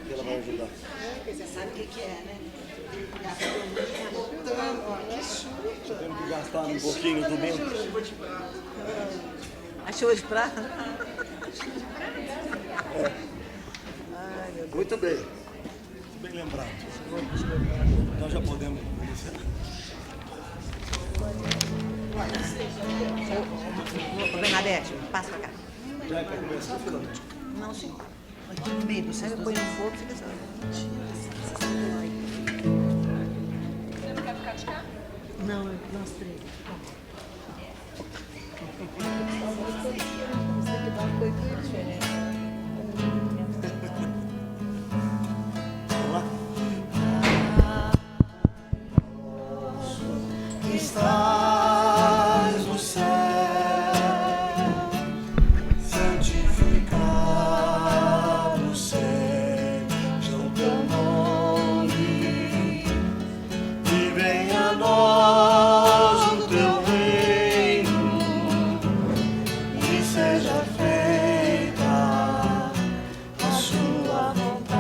que ela vai ajudar. Você sabe o que é, né? Temos que gastar um pouquinho do meu. A chuva de prata? Ai, meu Deus. Muito bem. Bem lembrado. Nós já podemos iniciar. Bernadette, passa pra cá. Já é para começar, Filomena? Não, sim. Aqui no meio do céu, põe no fogo, fica só. Você não quer ficar de cá? Não, nós três. Vamos lá? Estás no céu, santificado seja o teu nome, e venha a nós o teu reino, e seja feita a sua vontade.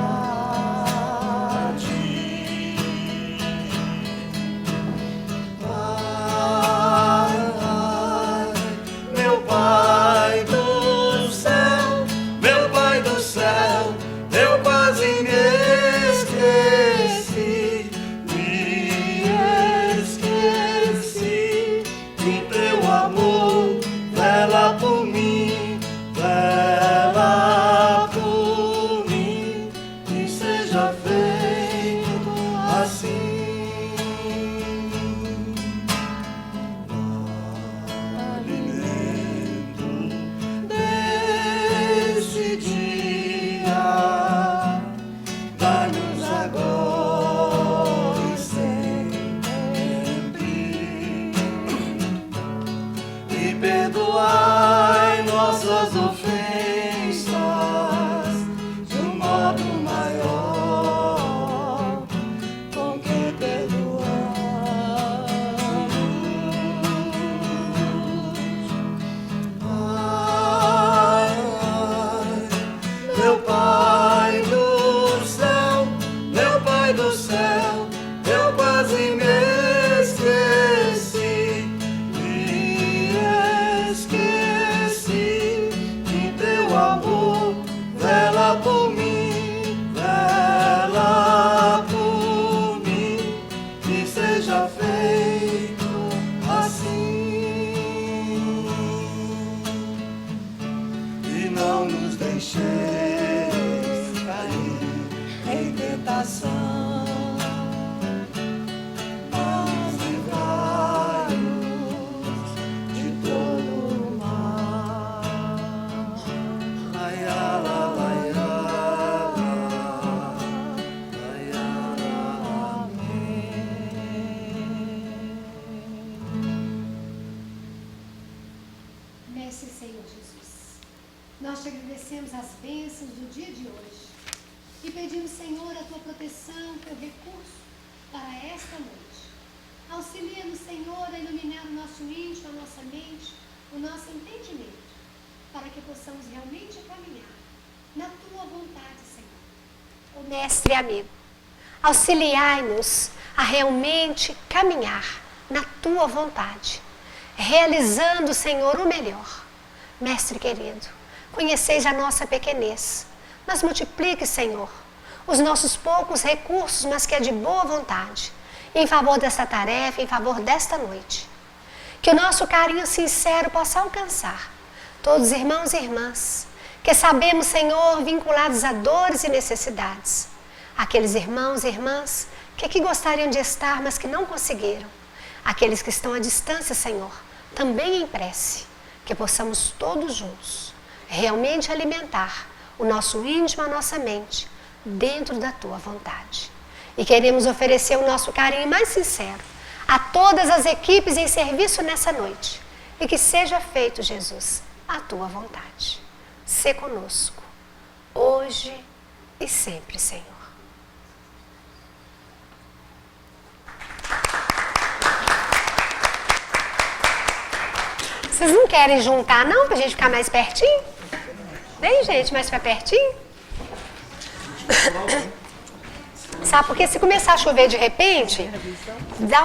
Meu Pai do céu, meu Pai do céu, eu quase me esqueci do teu amor, vela por mim, e seja feito assim. Alimento deste dia, dá-nos agora e sempre, e perdoai nossas ofensas de um modo maior com que meu Pai do céu, meu Pai do céu, eu quase me esqueci do teu amor, vela por mim, que seja feito assim. E não nos deixeis cair em tentação, mas livrai-nos de todo o mal. Laiala, laiala, laiala, Mestre Senhor Jesus, nós te agradecemos as bênçãos do dia de hoje e pedimos, Senhor, a tua proteção, teu recurso para esta noite. Auxilia-nos, Senhor, a iluminar o nosso íntimo, a nossa mente, o nosso entendimento, para que possamos realmente caminhar na tua vontade, Senhor. O Mestre amigo, auxiliai-nos a realmente caminhar na tua vontade, realizando, Senhor, o melhor. Mestre querido, conheceis a nossa pequenez, mas multiplique, Senhor, os nossos poucos recursos, mas que é de boa vontade, em favor dessa tarefa, em favor desta noite. Que o nosso carinho sincero possa alcançar todos os irmãos e irmãs, que sabemos, Senhor, vinculados a dores e necessidades. Aqueles irmãos e irmãs que aqui gostariam de estar, mas que não conseguiram. Aqueles que estão à distância, Senhor, também em prece, que possamos todos juntos realmente alimentar o nosso íntimo, a nossa mente, dentro da tua vontade. E queremos oferecer o nosso carinho mais sincero a todas as equipes em serviço nessa noite. E que seja feito, Jesus, a tua vontade. Sê conosco, hoje e sempre, Senhor. Vocês não querem juntar, não, pra gente ficar mais pertinho? Vem, gente, mais pra pertinho. Sabe, porque se começar a chover de repente, dá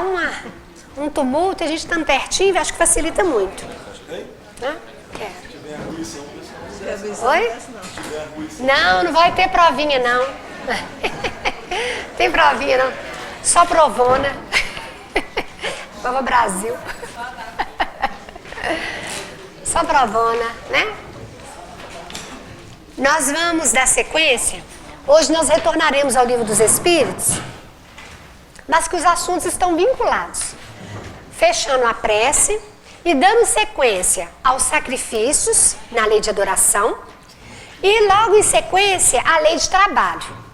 um tumulto, a gente estando pertinho, acho que facilita muito. Hã? Quero. Oi? Não vai ter provinha, não. Tem provinha, não. Só provona. Prova Brasil. Só provona, né? Nós vamos dar sequência. Hoje nós retornaremos ao Livro dos Espíritos, mas que os assuntos estão vinculados. Fechando a prece e dando sequência aos sacrifícios na lei de adoração e logo em sequência a lei de trabalho.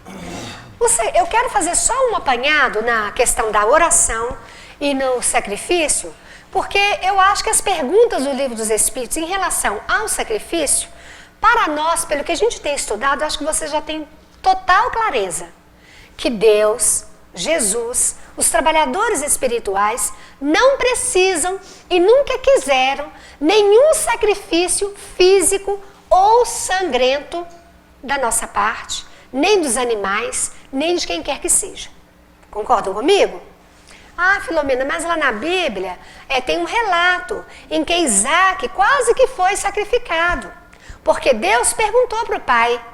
Eu quero fazer só um apanhado na questão da oração e no sacrifício, porque eu acho que as perguntas do Livro dos Espíritos em relação ao sacrifício, para nós, pelo que a gente tem estudado, eu acho que você já tem total clareza que Deus, Jesus, os trabalhadores espirituais não precisam e nunca quiseram nenhum sacrifício físico ou sangrento da nossa parte, nem dos animais, nem de quem quer que seja. Concordam comigo? Ah, Filomena, mas lá na Bíblia tem um relato em que Isaac quase que foi sacrificado, porque Deus perguntou para o pai: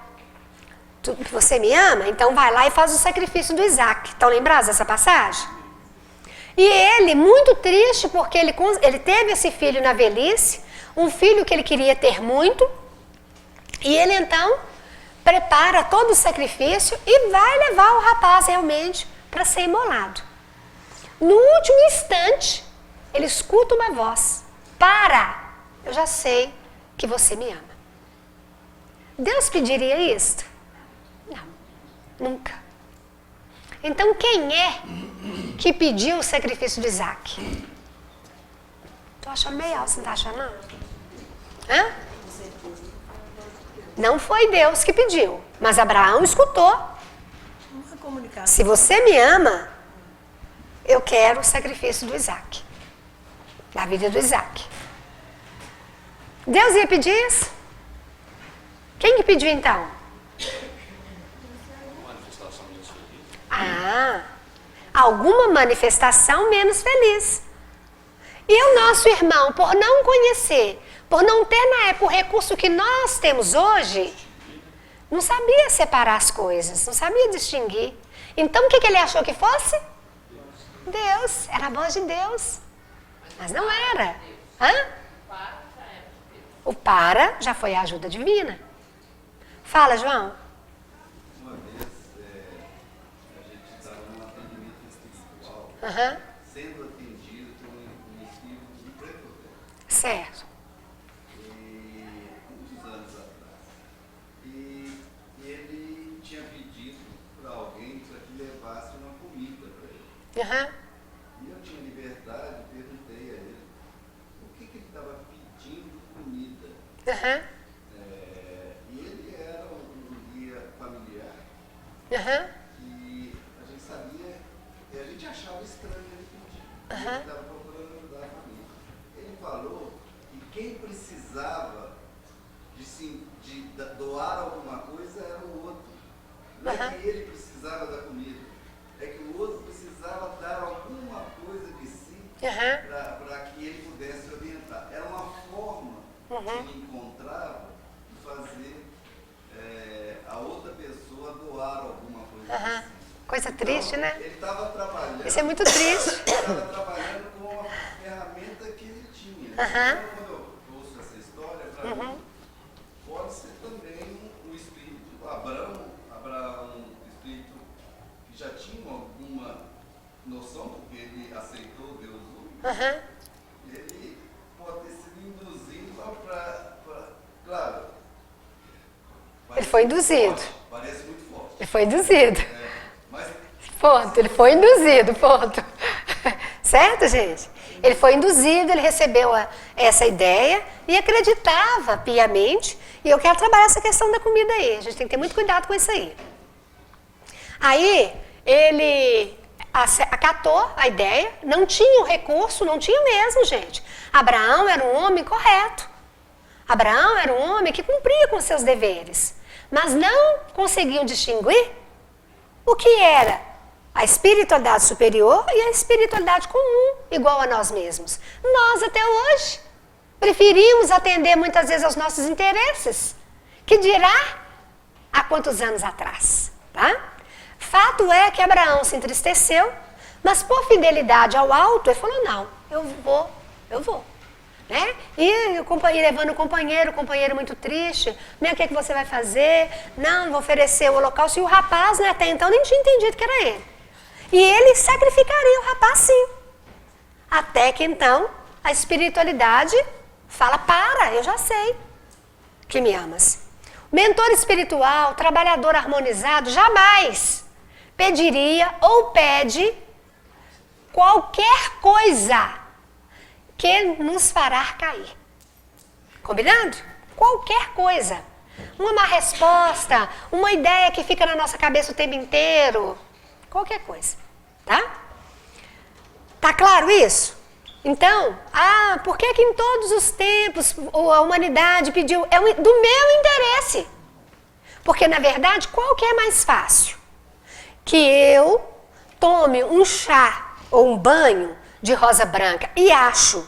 você me ama? Então vai lá e faz o sacrifício do Isaac. Estão lembrados dessa passagem? E ele, muito triste, porque ele teve esse filho na velhice, um filho que ele queria ter muito, e ele então prepara todo o sacrifício e vai levar o rapaz realmente para ser imolado. No último instante, ele escuta uma voz: para, eu já sei que você me ama. Deus pediria isto? Não, nunca. Então quem é que pediu o sacrifício de Isaac? Tô achando meio alto, você não tá achando não? Hã? Não foi Deus que pediu, mas Abraão escutou. Uma comunicação. Se você me ama, eu quero o sacrifício do Isaac, da vida do Isaac. Deus ia pedir isso? Quem que pediu então? Ah, alguma manifestação menos feliz. E o nosso irmão, por não conhecer, por não ter na época o recurso que nós temos hoje, não sabia separar as coisas, não sabia distinguir. Então o que ele achou que fosse? Deus, era a voz de Deus. Mas não era. Hã? O para já foi a ajuda divina. Fala, João. Uma vez a gente estava num atendimento espiritual, sendo atendido por um espírito de prepotência. Certo. E muitos anos atrás. E ele tinha pedido para alguém para que levasse uma comida para ele. E eu tinha liberdade e perguntei a ele o que ele estava pedindo comida. E ele era um guia familiar. E a gente sabia, e a gente achava estranho ele pedir. Ele estava procurando ajudar a família. Ele falou que quem precisava de doar alguma coisa era o outro. Não é que ele precisava da comida, é que o outro precisava dar alguma coisa de si para que ele pudesse orientar. Era uma forma que ele encontrava de fazer a outra pessoa doar alguma coisa de si. Coisa triste, Então, né? ele estava trabalhando. Isso é muito triste. Ele estava trabalhando com uma ferramenta que ele tinha. Então, quando eu ouço essa história, para mim, pode ser também um espírito, Abraão, um espírito que já tinha alguma noção, porque ele aceitou Deus único. Ele pode ter sido induzido para. Claro. Ele foi induzido. Parece muito forte. Ele foi induzido. Mas Ponto, ele foi induzido, ponto. Certo, gente? Ele foi induzido, ele recebeu essa ideia e acreditava piamente. E eu quero trabalhar essa questão da comida aí. A gente tem que ter muito cuidado com isso aí. Aí, ele acatou a ideia, não tinha o recurso, não tinha mesmo, gente. Abraão era um homem correto. Abraão era um homem que cumpria com seus deveres. mas não conseguiam distinguir o que era a espiritualidade superior e a espiritualidade comum, igual a nós mesmos. Nós, até hoje, preferimos atender muitas vezes aos nossos interesses, que dirá há quantos anos atrás, tá? Fato é que Abraão se entristeceu, mas por fidelidade ao alto, ele falou, não, eu vou. Né? E levando o companheiro muito triste, né? O que é que você vai fazer? Não, vou oferecer o holocausto. E o rapaz, né, até então, nem tinha entendido que era ele. E ele sacrificaria o rapaz, sim. Até que então, a espiritualidade fala, para, eu já sei que me amas. O mentor espiritual, trabalhador harmonizado, jamais pediria ou pede qualquer coisa que nos fará cair. Combinado? Qualquer coisa. Uma má resposta, uma ideia que fica na nossa cabeça o tempo inteiro. Qualquer coisa. Tá? Tá claro isso? Então, por que em todos os tempos a humanidade pediu? É do meu interesse. Porque, na verdade, qual que é mais fácil? Que eu tome um chá ou um banho de rosa branca e acho,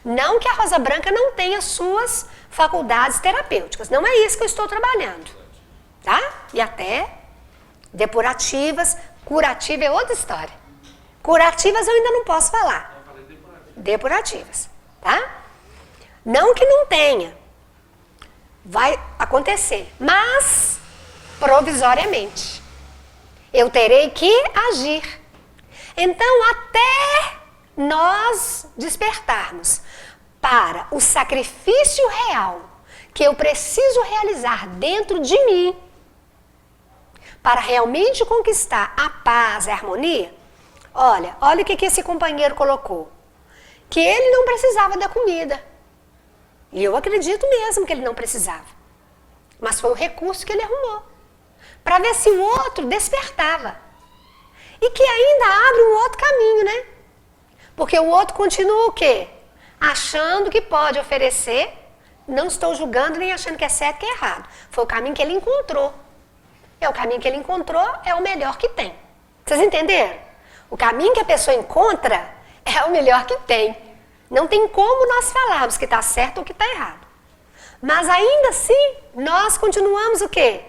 não que a rosa branca não tenha suas faculdades terapêuticas, não é isso que eu estou trabalhando, tá? E até depurativas, curativa é outra história. Curativas eu ainda não posso falar. Depurativas, tá? Não que não tenha, vai acontecer, mas provisoriamente. Eu terei que agir. Então, até nós despertarmos para o sacrifício real que eu preciso realizar dentro de mim para realmente conquistar a paz, a harmonia. Olha o que esse companheiro colocou. Que ele não precisava da comida. E eu acredito mesmo que ele não precisava. Mas foi o recurso que ele arrumou. Para ver se o outro despertava. E que ainda abre um outro caminho, né? Porque o outro continua o quê? Achando que pode oferecer. Não estou julgando nem achando que é certo que é errado. Foi o caminho que ele encontrou. É o caminho que ele encontrou, é o melhor que tem. Vocês entenderam? O caminho que a pessoa encontra é o melhor que tem. Não tem como nós falarmos que está certo ou que está errado. Mas ainda assim, nós continuamos o quê?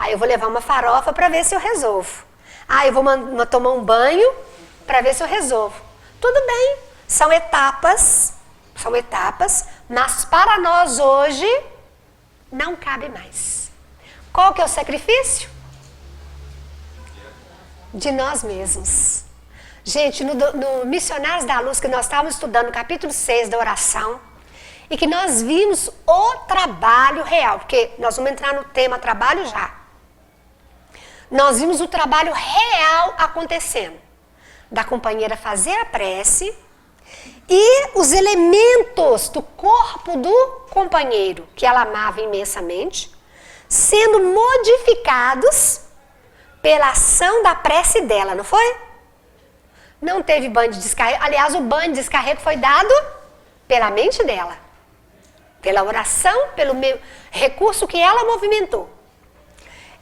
Eu vou levar uma farofa para ver se eu resolvo. Eu vou tomar um banho para ver se eu resolvo. Tudo bem, são etapas, mas para nós hoje não cabe mais. Qual que é o sacrifício? De nós mesmos. Gente, no Missionários da Luz, que nós estávamos estudando o capítulo 6 da oração, e que nós vimos o trabalho real, porque nós vamos entrar no tema trabalho já. Nós vimos o trabalho real acontecendo. Da companheira fazer a prece e os elementos do corpo do companheiro, que ela amava imensamente, sendo modificados pela ação da prece dela, não foi? Não teve banho de descarrego. Aliás, o banho de descarrego foi dado pela mente dela. Pela oração, pelo recurso que ela movimentou.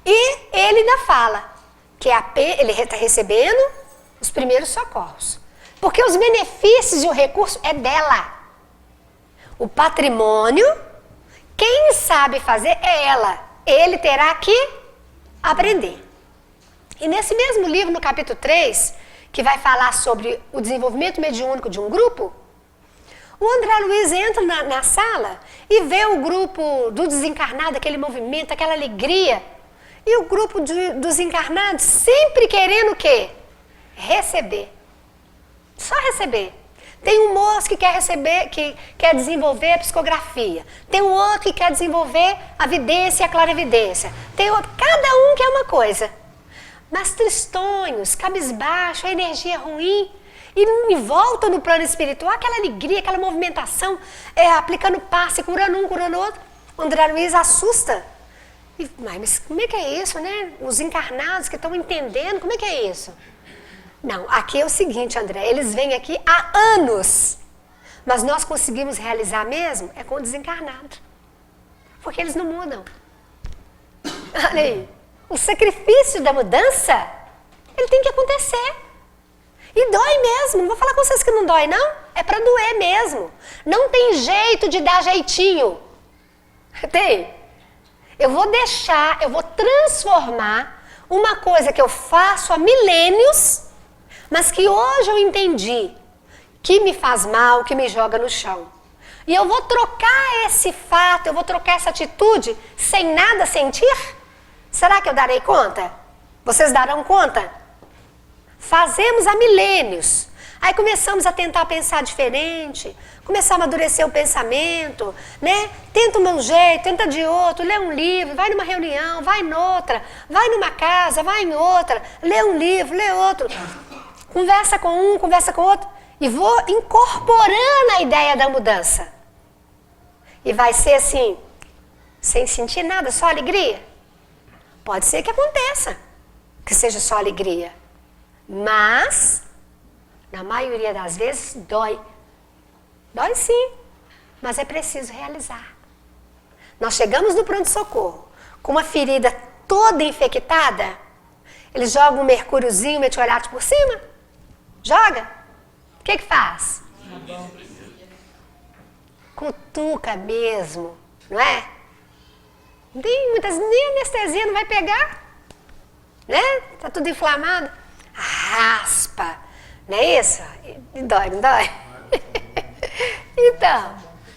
E ele ainda fala que ele está recebendo os primeiros socorros. Porque os benefícios e o recurso é dela. O patrimônio, quem sabe fazer é ela. Ele terá que aprender. E nesse mesmo livro, no capítulo 3, que vai falar sobre o desenvolvimento mediúnico de um grupo, o André Luiz entra na sala e vê o grupo do desencarnado, aquele movimento, aquela alegria. E o grupo dos encarnados sempre querendo o quê? Receber. Só receber. Tem um moço que quer receber, que quer desenvolver a psicografia. Tem um outro que quer desenvolver a vidência e a clarividência. Tem outro, cada um quer uma coisa. Mas tristonhos, cabisbaixo, a energia ruim. E volta no plano espiritual, aquela alegria, aquela movimentação, aplicando passe, curando um, curando outro. O André Luiz assusta. Mas como é que é isso, né? Os encarnados que estão entendendo, como é que é isso? Não, aqui é o seguinte, André, eles vêm aqui há anos, mas nós conseguimos realizar mesmo com o desencarnado, porque eles não mudam. Olha aí. O sacrifício da mudança, ele tem que acontecer. E dói mesmo. Não vou falar com vocês que não dói, não. É para doer mesmo. Não tem jeito de dar jeitinho. Tem. Eu vou deixar, eu vou transformar uma coisa que eu faço há milênios, mas que hoje eu entendi que me faz mal, que me joga no chão. E eu vou trocar esse fato, eu vou trocar essa atitude sem nada sentir? Será que eu darei conta? Vocês darão conta? Fazemos há milênios. Aí começamos a tentar pensar diferente, começar a amadurecer o pensamento, né? Tenta o meu jeito, tenta de outro, lê um livro, vai numa reunião, vai noutra, vai numa casa, vai em outra, lê um livro, lê outro, conversa com um, conversa com outro, e vou incorporando a ideia da mudança. E vai ser assim, sem sentir nada, só alegria? Pode ser que aconteça, que seja só alegria, mas na maioria das vezes dói. Dói sim, mas é preciso realizar. Nós chegamos no pronto-socorro com uma ferida toda infectada, eles jogam um mercúriozinho, meteorate por cima? Joga? O que faz? Cutuca mesmo, não é? Nem anestesia não vai pegar, né? Tá tudo inflamado. Raspa, não é isso? E dói, não dói? Então,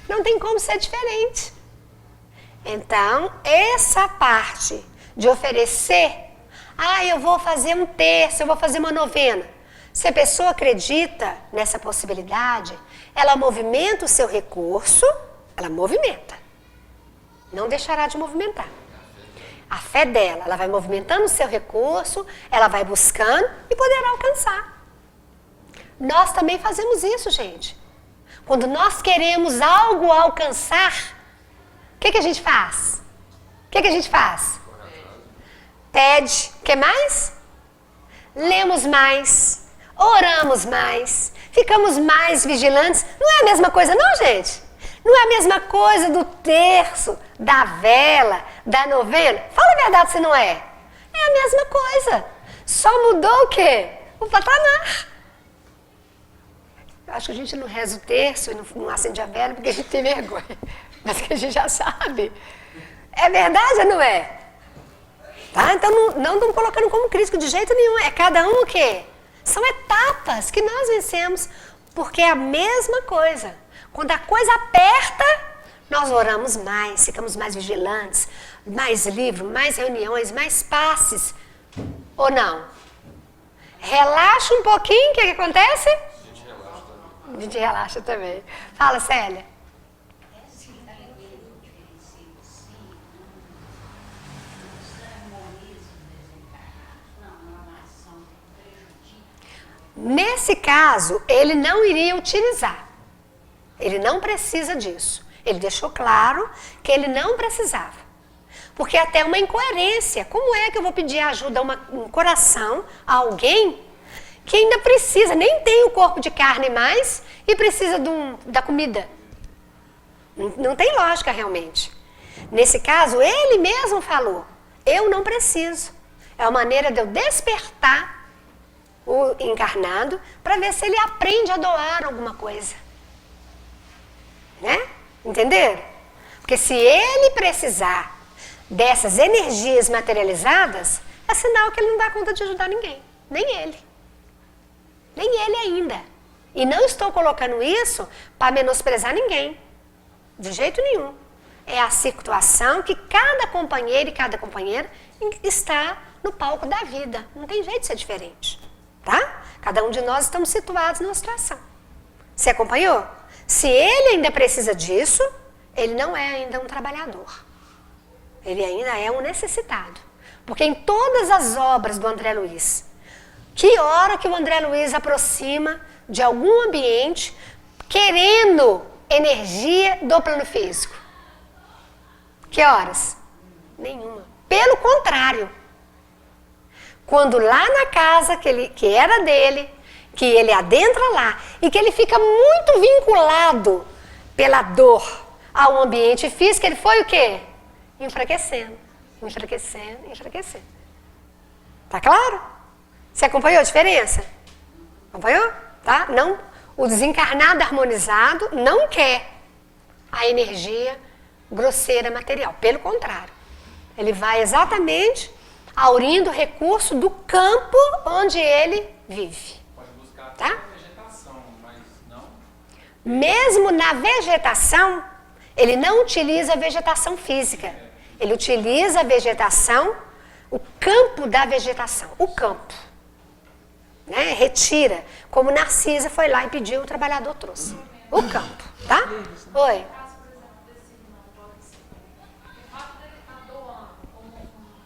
não tem como ser diferente. Então, essa parte de oferecer, eu vou fazer um terço, eu vou fazer uma novena. Se a pessoa acredita nessa possibilidade, ela movimenta o seu recurso, ela movimenta. Não deixará de movimentar. A fé dela, ela vai movimentando o seu recurso, ela vai buscando e poderá alcançar. Nós também fazemos isso, gente. Quando nós queremos algo alcançar, o que a gente faz? O que a gente faz? Pede. O que mais? Lemos mais, oramos mais, ficamos mais vigilantes. Não é a mesma coisa não, gente? Não é a mesma coisa do terço, da vela, da novena? Fala a verdade se não é. É a mesma coisa. Só mudou o quê? O patamar. Acho que a gente não reza o terço e não acende a vela porque a gente tem vergonha. Mas que a gente já sabe. É verdade ou não é? Tá? Então não estamos colocando como crítico de jeito nenhum. É cada um o quê? São etapas que nós vencemos. Porque é a mesma coisa. Quando a coisa aperta, nós oramos mais, ficamos mais vigilantes, mais livro, mais reuniões, mais passes. Ou não? Relaxa um pouquinho, o que acontece? A gente relaxa também. Fala, Célia. Nesse caso, ele não iria utilizar. Ele não precisa disso. Ele deixou claro que ele não precisava. Porque é até uma incoerência. Como é que eu vou pedir ajuda a um coração, a alguém que ainda precisa, nem tem o corpo de carne mais e precisa da comida? Não tem lógica realmente. Nesse caso, ele mesmo falou, eu não preciso. É uma maneira de eu despertar o encarnado para ver se ele aprende a doar alguma coisa. Né? Entenderam? Porque se ele precisar dessas energias materializadas, é sinal que ele não dá conta de ajudar ninguém. Nem ele. Nem ele ainda. E não estou colocando isso para menosprezar ninguém. De jeito nenhum. É a situação que cada companheiro e cada companheira está no palco da vida. Não tem jeito de ser diferente. Tá? Cada um de nós estamos situados numa situação. Você acompanhou? Se ele ainda precisa disso, ele não é ainda um trabalhador. Ele ainda é um necessitado. Porque em todas as obras do André Luiz, que hora que o André Luiz aproxima de algum ambiente querendo energia do plano físico? Que horas? Nenhuma. Pelo contrário. Quando lá na casa que era dele, que ele adentra lá e que ele fica muito vinculado pela dor ao ambiente físico, ele foi o quê? Enfraquecendo. enfraquecendo, enfraquecendo. Tá claro? Você acompanhou a diferença? Acompanhou? Tá? Não, o desencarnado harmonizado não quer a energia grosseira material. Pelo contrário, ele vai exatamente aurindo o recurso do campo onde ele vive. Pode buscar Tá? a vegetação, mas não. Mesmo na vegetação, ele não utiliza a vegetação física. Ele utiliza a vegetação, o campo da vegetação, o campo. Né? Retira, como Narcisa foi lá e pediu, o trabalhador trouxe. O campo, tá? Oi. caso, por exemplo, desse irmão, pode ser o fato dele estar doando como um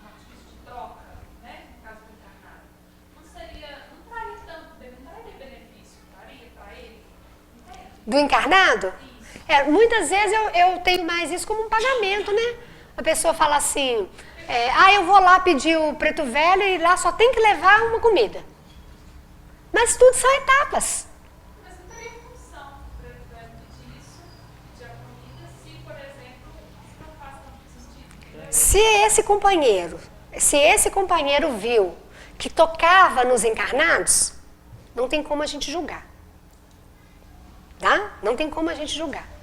artifício de troca, né, no caso do encarnado, não traria tanto, não traria benefício, traria para ele, entende? Do encarnado? Muitas vezes eu tenho mais isso como um pagamento, né? A pessoa fala assim, eu vou lá pedir o preto velho e lá só tem que levar uma comida. Mas tudo são etapas. Mas não teria função para pedir isso de a comida se, por exemplo, isso não faz tanto sentido. Se esse companheiro viu que tocava nos encarnados, não tem como a gente julgar. Tá? Não tem como a gente julgar.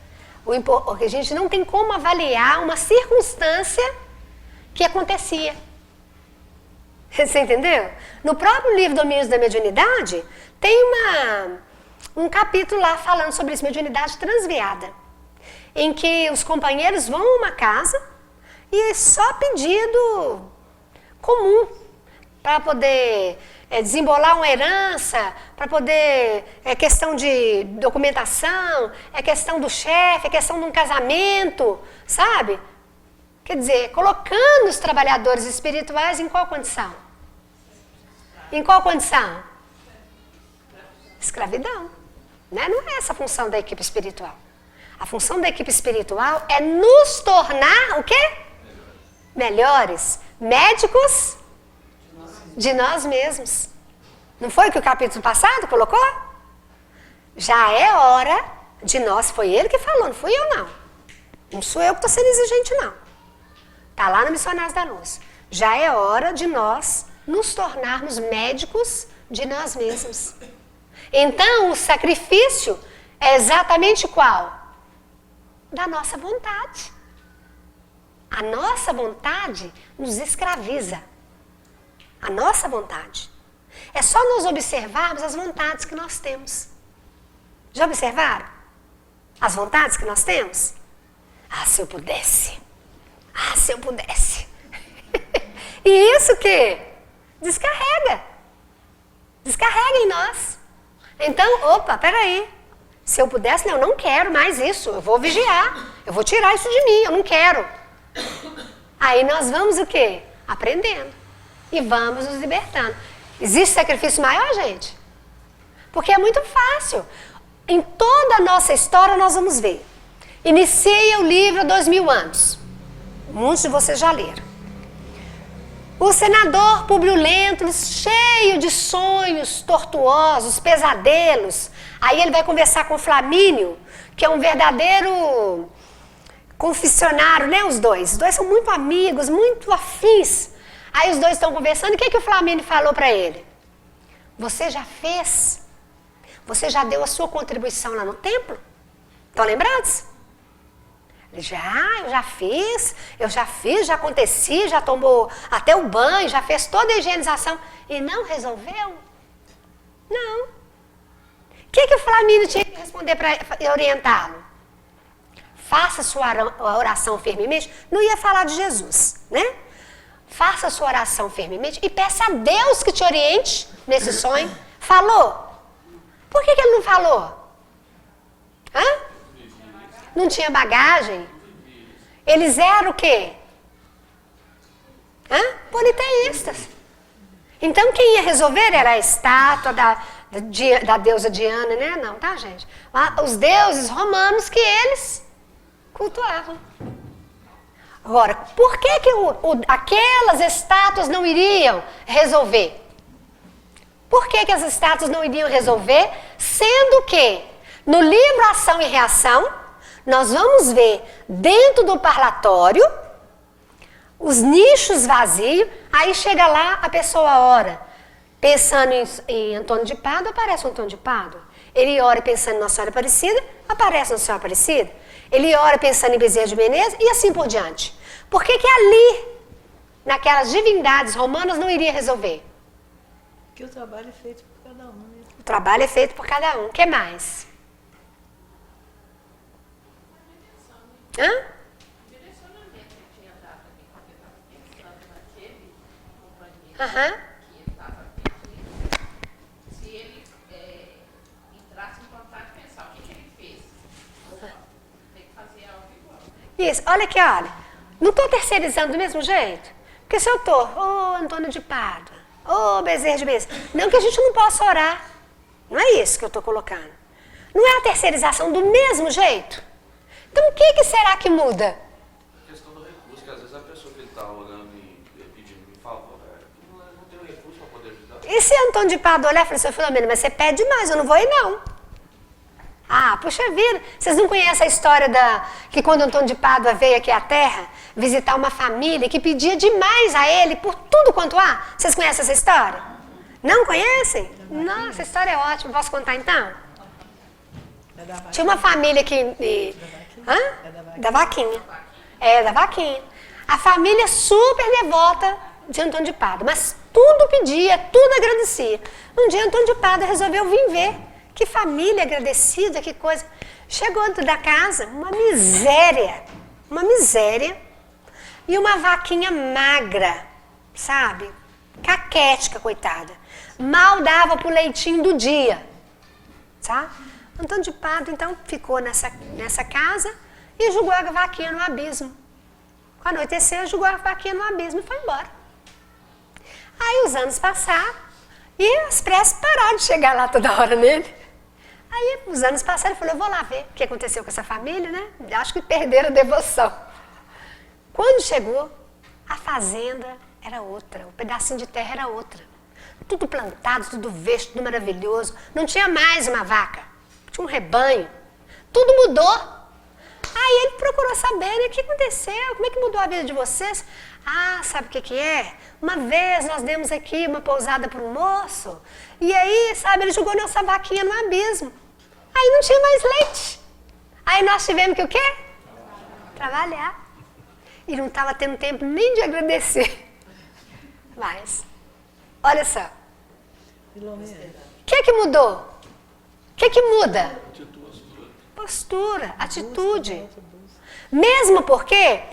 A gente não tem como avaliar uma circunstância que acontecia. Você entendeu? No próprio livro Domínios da Mediunidade, tem um capítulo lá falando sobre isso, mediunidade transviada, em que os companheiros vão a uma casa e só pedido comum para poder desembolar uma herança, para poder, questão de documentação, questão do chefe, questão de um casamento, sabe? Quer dizer, colocando os trabalhadores espirituais em qual condição? Em qual condição? Escravidão. Né? Não é essa a função da equipe espiritual. A função da equipe espiritual é nos tornar o quê? Melhores. Médicos de nós mesmos. Não foi o que o capítulo passado colocou? Já é hora de nós, foi ele que falou, não fui eu não. Não sou eu que estou sendo exigente não. Está lá no Missionários da Luz. Já é hora de nós nos tornarmos médicos de nós mesmos. Então, o sacrifício é exatamente qual? Da nossa vontade. A nossa vontade nos escraviza. A nossa vontade. É só nós observarmos as vontades que nós temos. Já observaram? As vontades que nós temos? Ah, se eu pudesse. Ah, se eu pudesse. E isso que descarrega. Descarrega em nós. Então, opa, peraí. Se eu pudesse, eu não quero mais isso. Eu vou vigiar. Eu vou tirar isso de mim. Eu não quero. Aí nós vamos o quê? Aprendendo. E vamos nos libertando. Existe sacrifício maior, gente? Porque é muito fácil. Em toda a nossa história nós vamos ver. Inicia o livro 2000 anos. Muitos de vocês já leram. O senador Públio Lentulus, cheio de sonhos tortuosos, pesadelos. Aí ele vai conversar com Flamínio, que é um verdadeiro confessionário, né? Os dois são muito amigos, muito afins. Aí os dois estão conversando, e o que o Flamínio falou para ele? Você já fez? Você já deu a sua contribuição lá no templo? Estão lembrados? Eu já fiz, já aconteci, já tomou até o banho, já fez toda a higienização. E não resolveu? Não. O que o Flamínio tinha que responder para orientá-lo? Faça sua oração firmemente. Não ia falar de Jesus, né? Faça sua oração firmemente e peça a Deus que te oriente nesse sonho. Falou? Por que ele não falou? Hã? Não tinha bagagem? Eles eram o quê? Politeístas. Então quem ia resolver era a estátua da deusa Diana, né? Não, tá, gente? Os deuses romanos que eles cultuavam. Agora, por que aquelas estátuas não iriam resolver? Por que as estátuas não iriam resolver? Sendo que no livro Ação e Reação, nós vamos ver dentro do parlatório os nichos vazios, aí chega lá, a pessoa ora, pensando em Antônio de Pádua, aparece o Antônio de Pádua. Ele ora pensando em Nossa Senhora Aparecida, aparece Nossa Senhora Aparecida. Ele ora pensando em Bezerra de Menezes e assim por diante. Por que que ali, naquelas divindades romanas, não iria resolver? Porque o trabalho é feito por cada um, né? O trabalho é feito por cada um. O que mais? Hã? Direcionamento que tinha dado ali, quando eu estava pensando naquele companheiro Aham. que ele estava pedindo, se ele entrasse em contato e pensar o que ele fez. Tem que fazer algo igual, né? Isso, olha aqui, olha. Não estou terceirizando do mesmo jeito? Porque se eu estou, Antônio de Pádua, Bezerra de Menezes, não que a gente não possa orar. Não é isso que eu estou colocando. Não é a terceirização do mesmo jeito? Então o que será que muda? A questão do recurso, que às vezes a pessoa que ele está orando e pedindo em favor, não tem o recurso para poder ajudar. E se Antônio de Pádua olhar e falar, seu Filomeno, mas você pede demais, eu não vou ir não. Ah, puxa vida, vocês não conhecem a história que quando Antônio de Pádua veio aqui à Terra visitar uma família que pedia demais a ele por tudo quanto há? Vocês conhecem essa história? Não conhecem? Nossa, essa história é ótima, posso contar então? É da vaquinha. Tinha uma família que... Hã? É da vaquinha. Da vaquinha. É, da vaquinha. A família super devota de Antônio de Pádua, mas tudo pedia, tudo agradecia. Um dia Antônio de Pádua resolveu vir ver. Que família agradecida, que coisa. Chegou dentro da casa, uma miséria. E uma vaquinha magra, sabe? Caquética, coitada. Mal dava pro leitinho do dia. Tá? Antônio de Pádua, então, ficou nessa casa e jogou a vaquinha no abismo. Quando anoiteceu, jogou a vaquinha no abismo e foi embora. Aí os anos passaram e as preces pararam de chegar lá toda hora nele. Aí os anos passaram e falou, eu vou lá ver o que aconteceu com essa família, né? Acho que perderam a devoção. Quando chegou, a fazenda era outra, o pedacinho de terra era outra. Tudo plantado, tudo verde, tudo maravilhoso. Não tinha mais uma vaca, tinha um rebanho. Tudo mudou. Aí ele procurou saber, né, o que aconteceu, como é que mudou a vida de vocês? Ah, sabe o que é? Uma vez nós demos aqui uma pousada para um moço, e aí, sabe, ele jogou nossa vaquinha no abismo. Aí não tinha mais leite. Aí nós tivemos que o quê? Trabalhar. E não estava tendo tempo nem de agradecer. Mas, olha só. O que mudou? O que muda? Postura, atitude. Mesmo porque,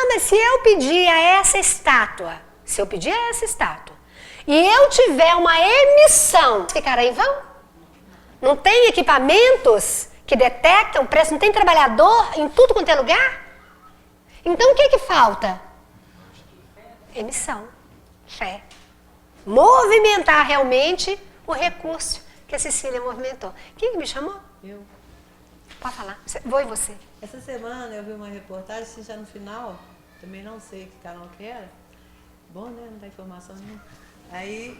mas se eu pedir a essa estátua, e eu tiver uma emissão, ficará em vão? Não tem equipamentos que detectam preço, não tem trabalhador em tudo quanto é lugar? Então o que falta? Emissão, fé. Movimentar realmente o recurso que a Cecília movimentou. Quem que me chamou? Eu. Pode falar. Vou e você. Essa semana eu vi uma reportagem, se já no final, também não sei que canal que era. Bom, né? Não dá informação nenhuma. Aí,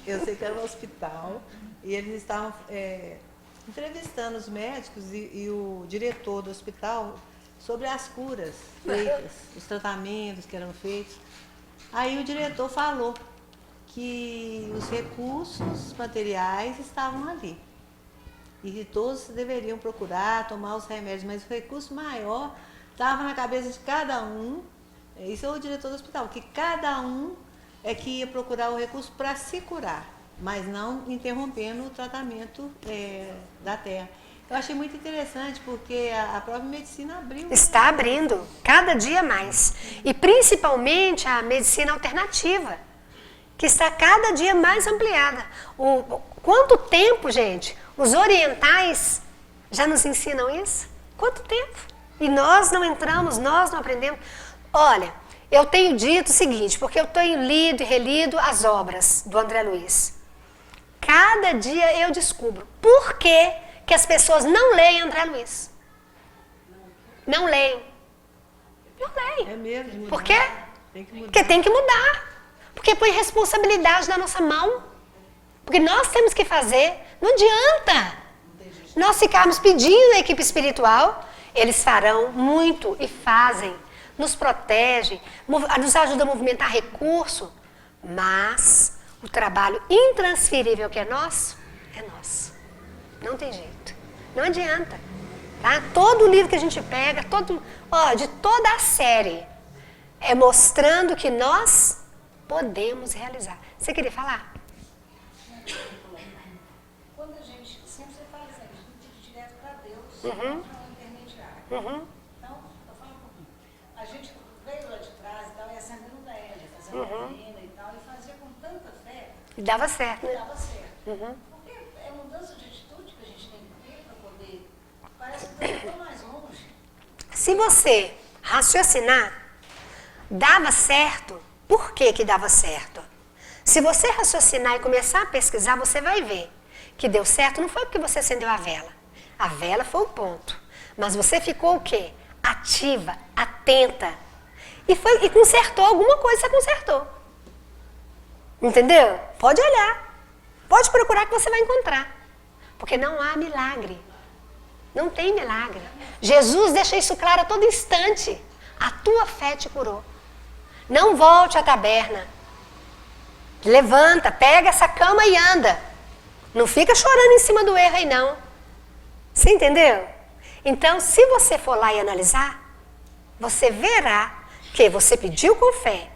eu sei que era um hospital e eles estavam entrevistando os médicos e o diretor do hospital sobre as curas feitas, os tratamentos que eram feitos. Aí o diretor falou que os recursos materiais estavam ali. E que todos deveriam procurar, tomar os remédios, mas o recurso maior estava na cabeça de cada um. Isso é o diretor do hospital, que cada um é que ia procurar o recurso para se curar, mas não interrompendo o tratamento da terra. Eu achei muito interessante, porque a própria medicina abriu. Está abrindo, cada dia mais. E principalmente a medicina alternativa, que está cada dia mais ampliada. Quanto tempo, gente, os orientais já nos ensinam isso? Quanto tempo? E nós não entramos, nós não aprendemos. Olha, eu tenho dito o seguinte, porque eu tenho lido e relido as obras do André Luiz. Cada dia eu descubro por que as pessoas não leem André Luiz. Não leem. Não leem. É mesmo. Por quê? Tem que mudar. Porque tem que mudar. Porque põe responsabilidade na nossa mão. Porque nós temos que fazer. Não adianta nós ficarmos pedindo à equipe espiritual. Eles farão muito e fazem. nos protege, nos ajuda a movimentar recurso, mas o trabalho intransferível que é nosso, é nosso. Não tem jeito. Não adianta. Tá? Todo livro que a gente pega, de toda a série, é mostrando que nós podemos realizar. Você queria falar? Quando a gente, sempre você fala isso, a gente pede direto para Deus, não para um intermediário. Então, eu falo um pouquinho. A gente veio lá de trás e tal, e acendendo o DL, fazendo a menina e tal, e fazia com tanta fé. E dava certo, né? Dava certo. Porque é mudança de atitude que a gente tem que ter para poder. Parece que está tão mais longe. Se você raciocinar, dava certo, por que que dava certo? Se você raciocinar e começar a pesquisar, você vai ver que deu certo não foi porque você acendeu a vela. A vela foi o ponto. Mas você ficou o quê? Ativa, atenta. E consertou alguma coisa, você consertou. Entendeu? Pode olhar. Pode procurar que você vai encontrar. Porque não há milagre. Não tem milagre. Jesus deixa isso claro a todo instante. A tua fé te curou. Não volte à taberna. Levanta, pega essa cama e anda. Não fica chorando em cima do erro aí não. Você entendeu? Então, se você for lá e analisar, você verá que você pediu com fé.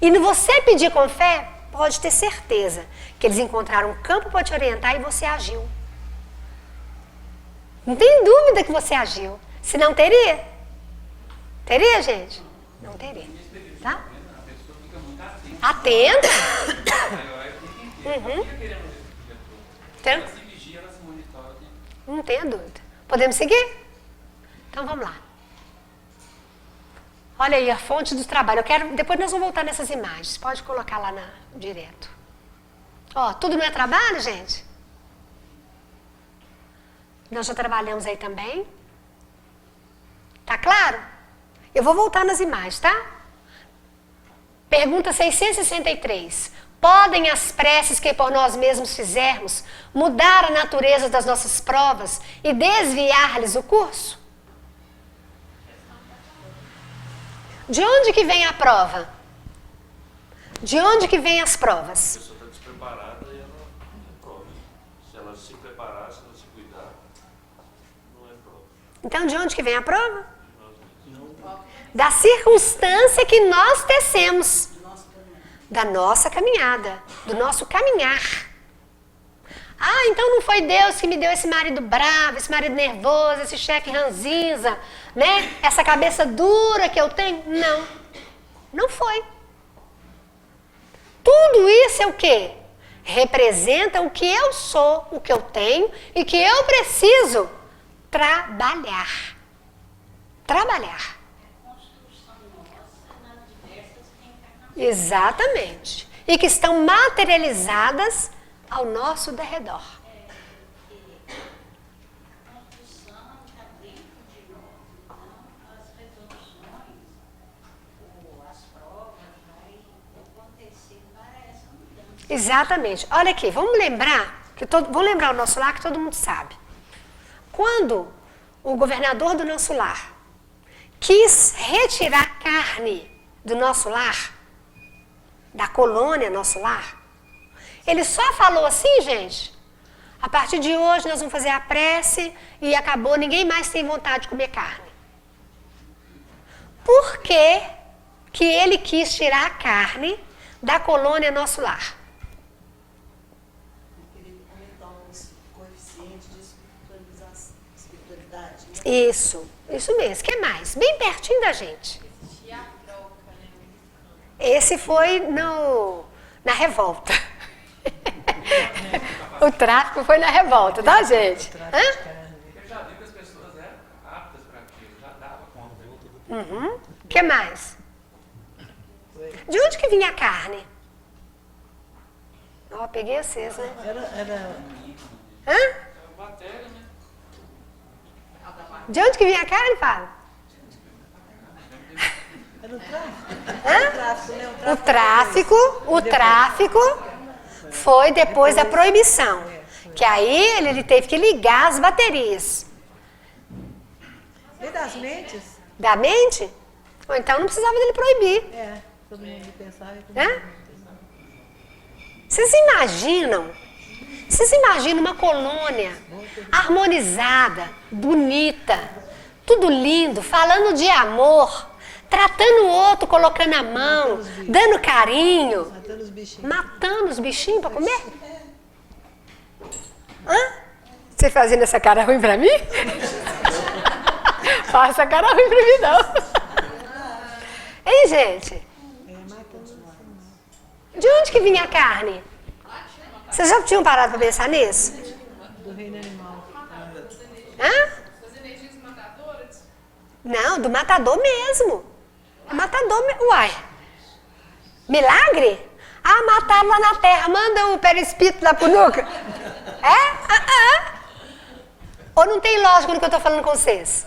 E no você pedir com fé, pode ter certeza que eles encontraram um campo para te orientar e você agiu. Não tem dúvida que você agiu. Se não teria. Teria, gente? Não teria. Tá? A pessoa fica muito Atenta. Então, ela se vigia, ela se monitora. Não tenha dúvida. Podemos seguir? Então vamos lá. Olha aí a fonte do trabalho. Depois nós vamos voltar nessas imagens. Pode colocar lá direto. Ó, tudo não é trabalho, gente? Nós já trabalhamos aí também. Tá claro? Eu vou voltar nas imagens, tá? Pergunta 663. Podem as preces que por nós mesmos fizermos mudar a natureza das nossas provas e desviar-lhes o curso? De onde que vem a prova? De onde que vem as provas? A pessoa está despreparada e ela é prova. Se ela se preparar, se ela se cuidar, não é prova. Então, de onde que vem a prova? Da circunstância que nós tecemos. Da nossa caminhada. Do nosso caminhar. Ah, então não foi Deus que me deu esse marido bravo, esse marido nervoso, esse chefe ranzinza, né? Essa cabeça dura que eu tenho? Não. Não foi. Tudo isso é o quê? Representa o que eu sou, o que eu tenho e que eu preciso trabalhar. Trabalhar. Exatamente. E que estão materializadas ao nosso derredor. Exatamente. Olha aqui, vamos lembrar, vamos lembrar o nosso lar que todo mundo sabe. Quando o governador do nosso lar quis retirar carne do nosso lar, da colônia nosso lar, ele só falou assim, gente, a partir de hoje nós vamos fazer a prece e acabou, ninguém mais tem vontade de comer carne. Por que que ele quis tirar a carne da colônia nosso lar? Isso mesmo. O que mais? Bem pertinho da gente. Esse foi na revolta. O tráfico foi na revolta, tá, gente? Eu já vi que as pessoas eram aptas para aquilo, já dava conta. O que mais? De onde que vinha a carne? Ó, peguei vocês, né? Hã? Matéria, né? De onde que vinha a carne, Fábio? Era o tráfico. Hã? O tráfico foi depois da proibição. Que aí ele teve que ligar as baterias. E das mentes? Da mente? Ou então não precisava dele proibir. Todo mundo pensava que Né? Vocês imaginam uma colônia harmonizada, bonita, tudo lindo, falando de amor, tratando o outro, colocando a mão, dando carinho, matando os bichinhos. matando os bichinhos para comer? Hã? Você fazendo essa cara ruim pra mim? Faça cara ruim pra mim, não. Hein, gente? De onde que vinha a carne? Vocês já tinham parado para pensar nisso? Do reino animal. Hã? Das energias matadoras? Não, do matador mesmo. É matador mesmo. Uai. Milagre? Ah, mataram lá na terra. Manda o perispírito lá pro nuca. Ou não tem lógica no que eu tô falando com vocês?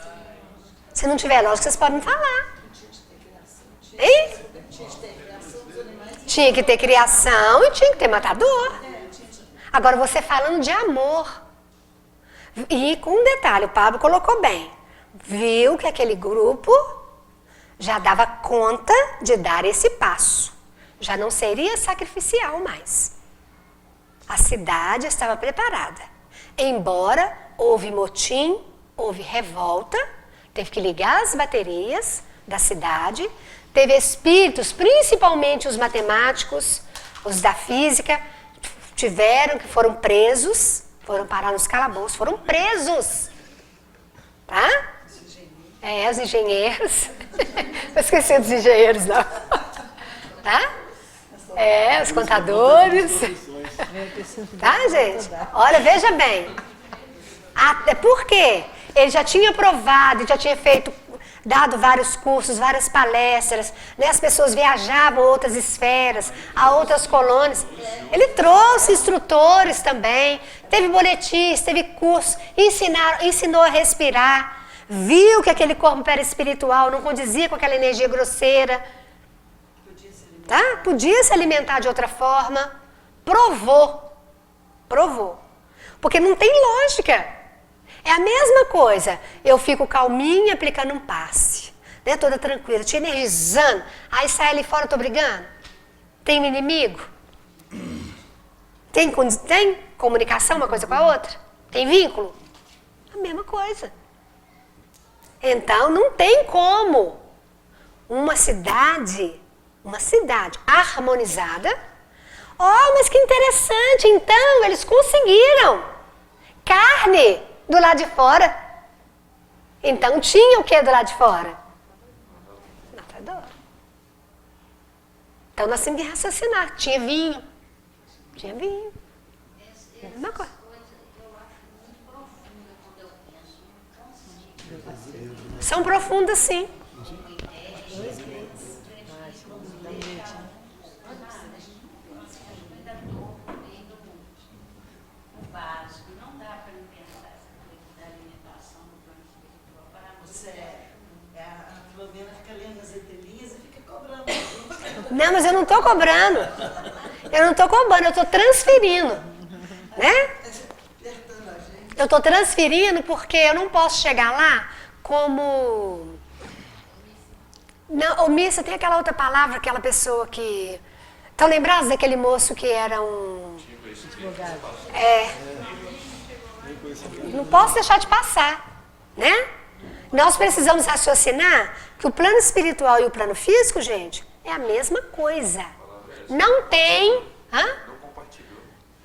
Se não tiver lógica, vocês podem falar. Hein? Tinha que ter criação e tinha que ter matador. Agora, você falando de amor. E com um detalhe, o Pablo colocou bem. Viu que aquele grupo já dava conta de dar esse passo. Já não seria sacrificial mais. A cidade estava preparada. Embora houve motim, houve revolta, teve que ligar as baterias da cidade, teve espíritos, principalmente os matemáticos, os da física, foram presos, foram parar nos calabouços, foram presos. Tá? Os engenheiros. Não esqueci dos engenheiros, não. Tá? Os contadores. Tá, gente? Olha, veja bem. Por quê? Ele já tinha provado, já tinha dado vários cursos, várias palestras, né? As pessoas viajavam a outras esferas, a outras colônias. Ele trouxe instrutores também, teve boletins, teve cursos, ensinou a respirar, viu que aquele corpo perispiritual não condizia com aquela energia grosseira, tá? Podia se alimentar de outra forma, provou, porque não tem lógica. É a mesma coisa, eu fico calminha aplicando um passe, né, toda tranquila, te energizando, aí sai ali fora, tô brigando. Tem um inimigo? Tem comunicação uma coisa com a outra? Tem vínculo? A mesma coisa. Então não tem como uma cidade harmonizada. Mas que interessante, então eles conseguiram carne do lado de fora. Então tinha o que do lado de fora? Matador. Então nós temos que raciocinar. Tinha vinho. Mesma coisa. São profundas, sim. Não, mas eu não estou cobrando. Eu estou transferindo. Né? Eu estou transferindo porque eu não posso chegar lá como... Não, omissa, tem aquela outra palavra, aquela pessoa que... Estão lembrados daquele moço que era um... Não posso deixar de passar. Né? Nós precisamos raciocinar que o plano espiritual e o plano físico, gente, é a mesma coisa. Não tem...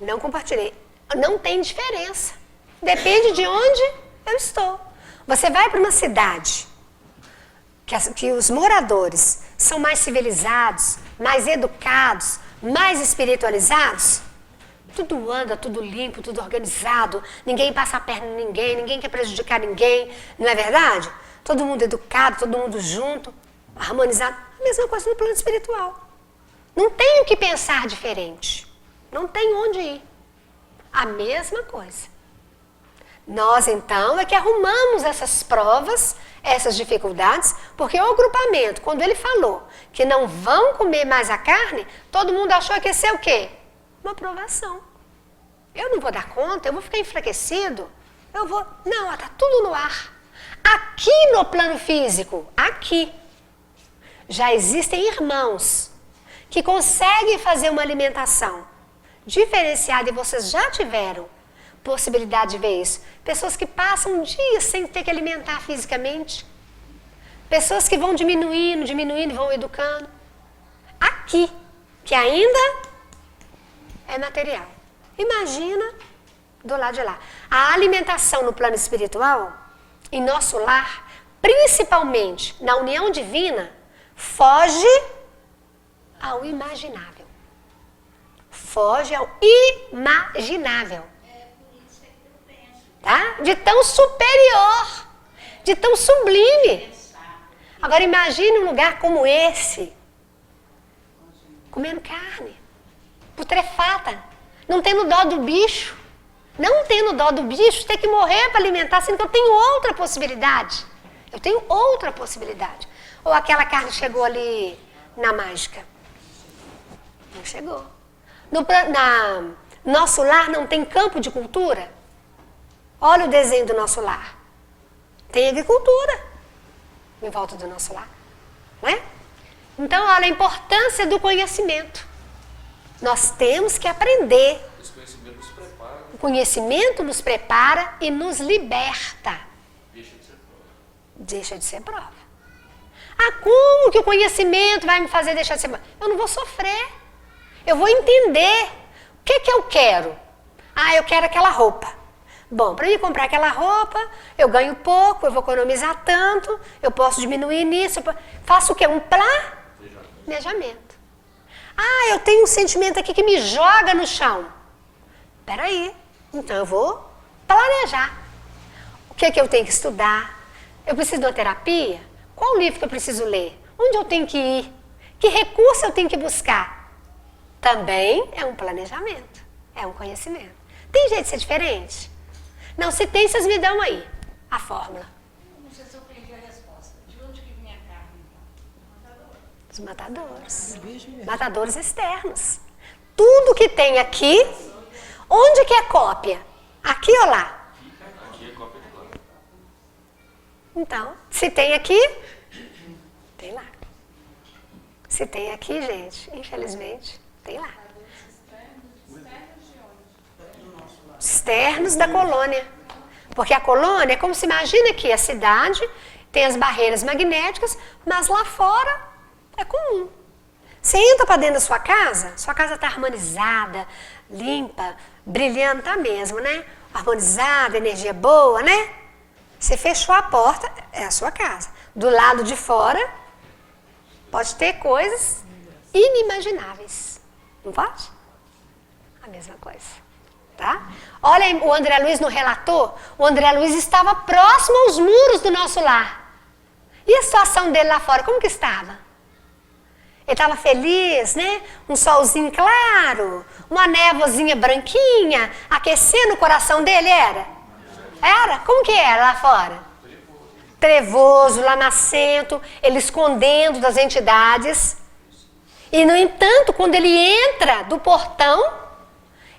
Não compartilhei. Não tem diferença. Depende de onde eu estou. Você vai para uma cidade que os moradores são mais civilizados, mais educados, mais espiritualizados. Tudo anda, tudo limpo, tudo organizado. Ninguém passa a perna em ninguém, ninguém quer prejudicar ninguém. Não é verdade? Todo mundo educado, todo mundo junto, harmonizado. A mesma coisa no plano espiritual. Não tem o que pensar diferente. Não tem onde ir. A mesma coisa. Nós, então, é que arrumamos essas provas, essas dificuldades, porque o agrupamento, quando ele falou que não vão comer mais a carne, todo mundo achou que ia ser o quê? Uma provação. Eu não vou dar conta, eu vou ficar enfraquecido, Não, está tudo no ar. Aqui no plano físico, aqui. Já existem irmãos que conseguem fazer uma alimentação diferenciada e vocês já tiveram possibilidade de ver isso. Pessoas que passam dias sem ter que alimentar fisicamente. Pessoas que vão diminuindo e vão educando. Aqui, que ainda é material. Imagina do lado de lá. A alimentação no plano espiritual, em nosso lar, principalmente na união divina, foge ao imaginável. Foge ao imaginável. Tá? De tão superior, de tão sublime. Agora imagine um lugar como esse, comendo carne, putrefata, não tendo dó do bicho. Não tendo dó do bicho, ter que morrer para alimentar, sendo que eu tenho outra possibilidade. Eu tenho outra possibilidade. Ou aquela carne chegou ali na mágica. Não chegou. Nosso lar não tem campo de cultura. Olha o desenho do nosso lar. Tem agricultura em volta do nosso lar. Né? Então, olha a importância do conhecimento. Nós temos que aprender. Esse conhecimento nos prepara. O conhecimento nos prepara e nos liberta. Deixa de ser prova. Deixa de ser prova. Ah, como que o conhecimento vai me fazer deixar de ser prova? Eu não vou sofrer. Eu vou entender. O que que eu quero? Ah, eu quero aquela roupa. Bom, para eu comprar aquela roupa, eu ganho pouco, eu vou economizar tanto, eu posso diminuir nisso. Faço o quê? Um planejamento. Ah, eu tenho um sentimento aqui que me joga no chão. Peraí, então eu vou planejar. O que que eu tenho que estudar? Eu preciso de uma terapia? Qual livro que eu preciso ler? Onde eu tenho que ir? Que recurso eu tenho que buscar? Também é um planejamento, é um conhecimento. Tem jeito de ser diferente? Não, se tem, vocês me dão aí a fórmula. Não sei se eu perdi a resposta. De onde que vinha a carne, então? Os matadores. Matadores externos. Tudo que tem aqui, onde que é cópia? Aqui ou lá? Aqui é cópia de lá. Então, se tem aqui, tem lá. Se tem aqui, gente, infelizmente, tem lá. Externos da colônia. Porque a colônia é como se imagina que a cidade tem as barreiras magnéticas, mas lá fora é comum. Você entra para dentro da sua casa está harmonizada, limpa, brilhando, tá mesmo, né? Harmonizada, energia boa, né? Você fechou a porta, é a sua casa. Do lado de fora, pode ter coisas inimagináveis. Não pode? A mesma coisa. Tá? Olha, o André Luiz no relator, o André Luiz estava próximo aos muros do nosso lar. E a situação dele lá fora, como que estava? Ele estava feliz, né? Um solzinho claro, uma névoazinha branquinha, aquecendo o coração dele, era? Era? Como que era lá fora? Trevoso, lamacento, ele escondendo das entidades. E, no entanto, quando ele entra do portão,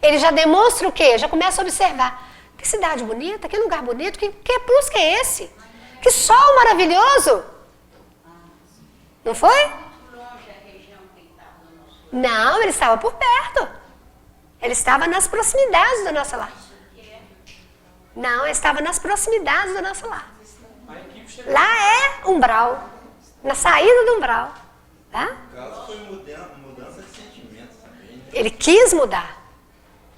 ele já demonstra o quê? Já começa a observar. Que cidade bonita, que lugar bonito, que plus que é esse? Que sol maravilhoso! Não foi? Não, ele estava por perto. Ele estava nas proximidades do nosso lar. Não, ele estava nas proximidades do nosso lar. Lá é umbral. Na saída do umbral. Tá? No caso foi mudança de sentimentos também, né? Ele quis mudar.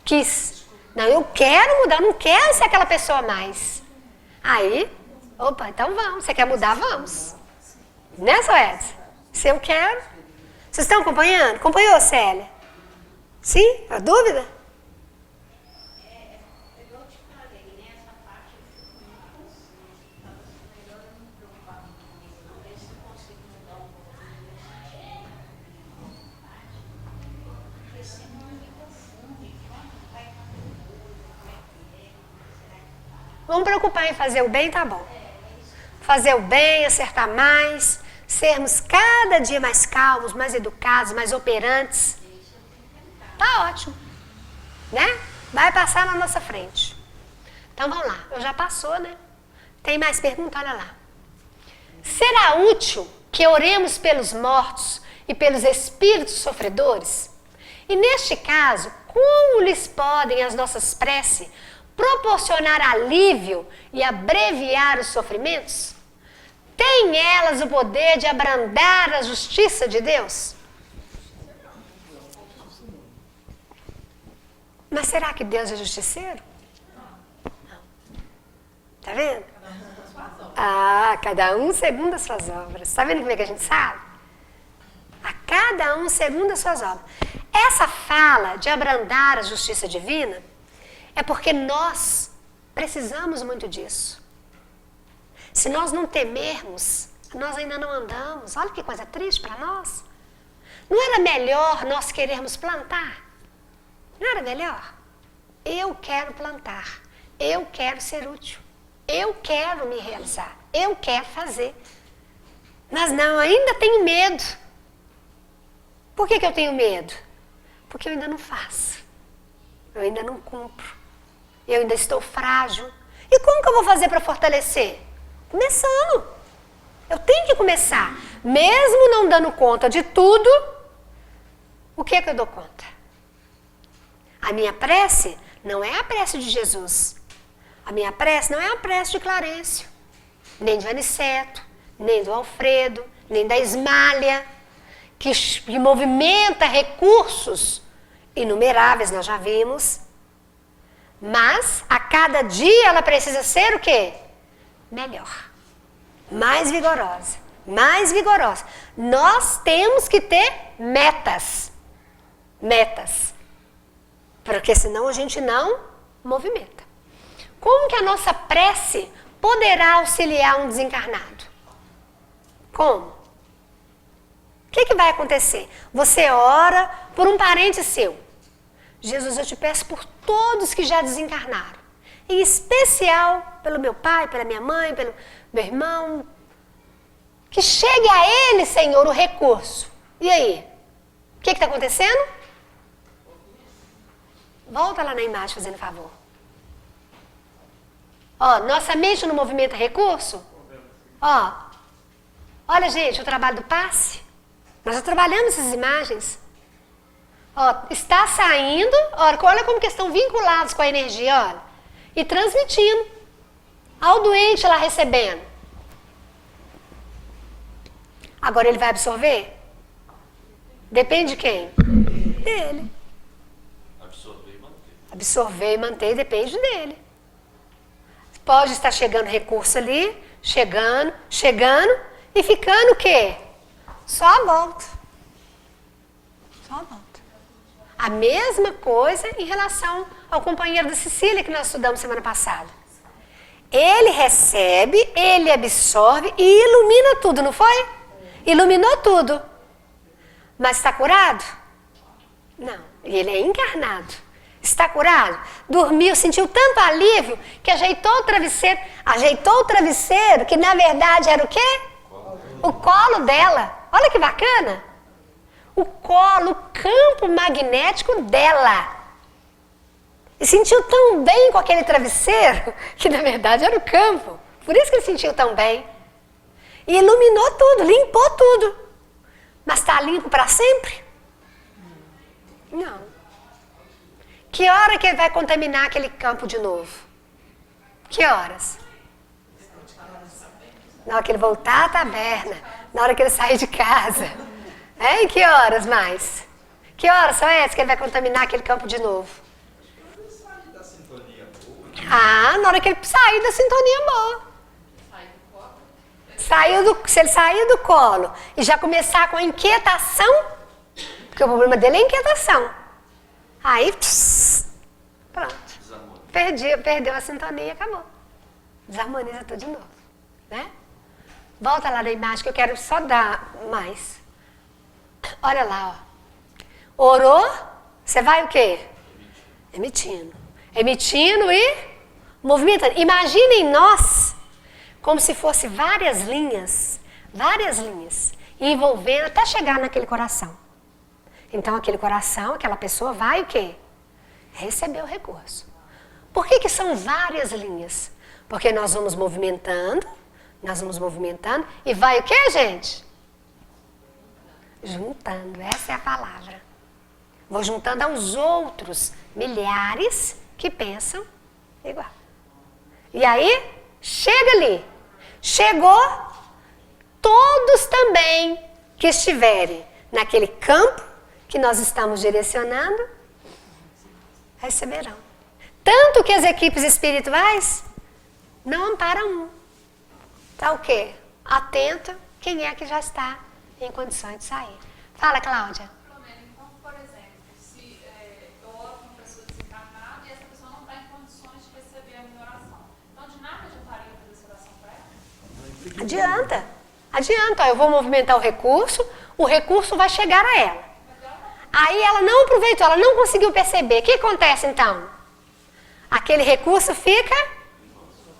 Quis. Não, eu quero mudar, não quero ser aquela pessoa mais. Aí, opa, então vamos. Você quer mudar? Vamos. Né, Soedes? Se eu quero. Vocês estão acompanhando? Acompanhou, Célia? Sim? A dúvida? Eu te falei, nessa parte eu fico muito confusa. Estava melhor eu não me preocupar muito com isso, não. Ver se eu consigo mudar um pouquinho. Porque senão eu me confundo. Quando vai fazer o como é que é? Será que vai? Vamos preocupar em fazer o bem, tá bom. Fazer o bem, acertar mais, sermos cada dia mais calmos, mais educados, mais operantes. Tá ótimo. Né? Vai passar na nossa frente. Então vamos lá. Eu já passou, né? Tem mais pergunta? Olha lá. Será útil que oremos pelos mortos e pelos espíritos sofredores? E neste caso, como lhes podem as nossas preces proporcionar alívio e abreviar os sofrimentos? Têm elas o poder de abrandar a justiça de Deus? Mas será que Deus é justiceiro? Não. Tá vendo? Ah, cada um segundo as suas obras. Está vendo como é que a gente sabe? A cada um segundo as suas obras. Essa fala de abrandar a justiça divina é porque nós precisamos muito disso. Se nós não temermos, nós ainda não andamos. Olha que coisa triste para nós. Não era melhor nós querermos plantar? Não era melhor? Eu quero plantar. Eu quero ser útil. Eu quero me realizar. Eu quero fazer. Mas não, ainda tenho medo. Por que eu tenho medo? Porque eu ainda não faço. Eu ainda não cumpro. Eu ainda estou frágil. E como que eu vou fazer para fortalecer? Começando. Eu tenho que começar. Mesmo não dando conta de tudo, o que é que eu dou conta? A minha prece não é a prece de Jesus. A minha prece não é a prece de Clarencio, nem de Aniceto, nem do Alfredo, nem da Ismália, que movimenta recursos inumeráveis, nós já vimos. Mas a cada dia ela precisa ser o quê? Melhor. Mais vigorosa. Mais vigorosa. Nós temos que ter metas. Metas. Porque senão a gente não movimenta. Como que a nossa prece poderá auxiliar um desencarnado? Como? O que vai acontecer? Você ora por um parente seu. Jesus, eu te peço por todos que já desencarnaram. Em especial pelo meu pai, pela minha mãe, pelo meu irmão. Que chegue a ele, Senhor, o recurso. E aí? O que está acontecendo? Volta lá na imagem, fazendo favor. Ó, nossa mente não movimenta recurso? Ó, olha, gente, o trabalho do passe. Nós já trabalhamos essas imagens. Ó, está saindo, olha como que estão vinculados com a energia, olha. E transmitindo. Ao doente lá recebendo. Agora ele vai absorver? Depende de quem? Dele. Absorver e manter depende dele. Pode estar chegando recurso ali, chegando, e ficando o quê? Só a volta. Só a volta. A mesma coisa em relação ao companheiro da Cecília que nós estudamos semana passada. Ele recebe, ele absorve e ilumina tudo, não foi? Iluminou tudo. Mas está curado? Não. Ele é encarnado. Está curado? Dormiu, sentiu tanto alívio que ajeitou o travesseiro. Ajeitou o travesseiro, que na verdade era o quê? O colo dela. Olha que bacana. O colo, o campo magnético dela. E sentiu tão bem com aquele travesseiro, que na verdade era o campo. Por isso que ele sentiu tão bem. E iluminou tudo, limpou tudo. Mas está limpo para sempre? Não. Que hora que ele vai contaminar aquele campo de novo? Que horas? Na hora que ele voltar à taberna. Na hora que ele sair de casa. E que horas mais? Que horas são essas que ele vai contaminar aquele campo de novo? Ah, na hora que ele sair da sintonia boa. Se ele sair do colo e já começar com a inquietação, porque o problema dele é a inquietação. Aí, pronto. Perdeu a sintonia e acabou. Desarmoniza tudo de novo. Né? Volta lá na imagem que eu quero só dar mais. Olha lá, ó. Orou, você vai o quê? Emitindo. Emitindo e movimentando. Imaginem nós como se fosse várias linhas, envolvendo até chegar naquele coração. Então, aquele coração, aquela pessoa vai o quê? Receber o recurso. Por que são várias linhas? Porque nós vamos movimentando, e vai o quê, gente? Juntando, essa é a palavra. Vou juntando aos outros milhares que pensam igual. E aí, chega ali. Chegou, todos também que estiverem naquele campo que nós estamos direcionando, receberão. Tanto que as equipes espirituais não amparam um. Tá o quê? Atento quem é que já está em condições de sair. Fala, Cláudia. Então, por exemplo, se eu oro com uma pessoa desencarnada e essa pessoa não está em condições de receber a minha oração, então de nada adiantaria fazer essa oração para ela? Adianta. Adianta. Ó, eu vou movimentar o recurso vai chegar a ela. Aí ela não aproveitou, ela não conseguiu perceber. O que acontece então? Aquele recurso fica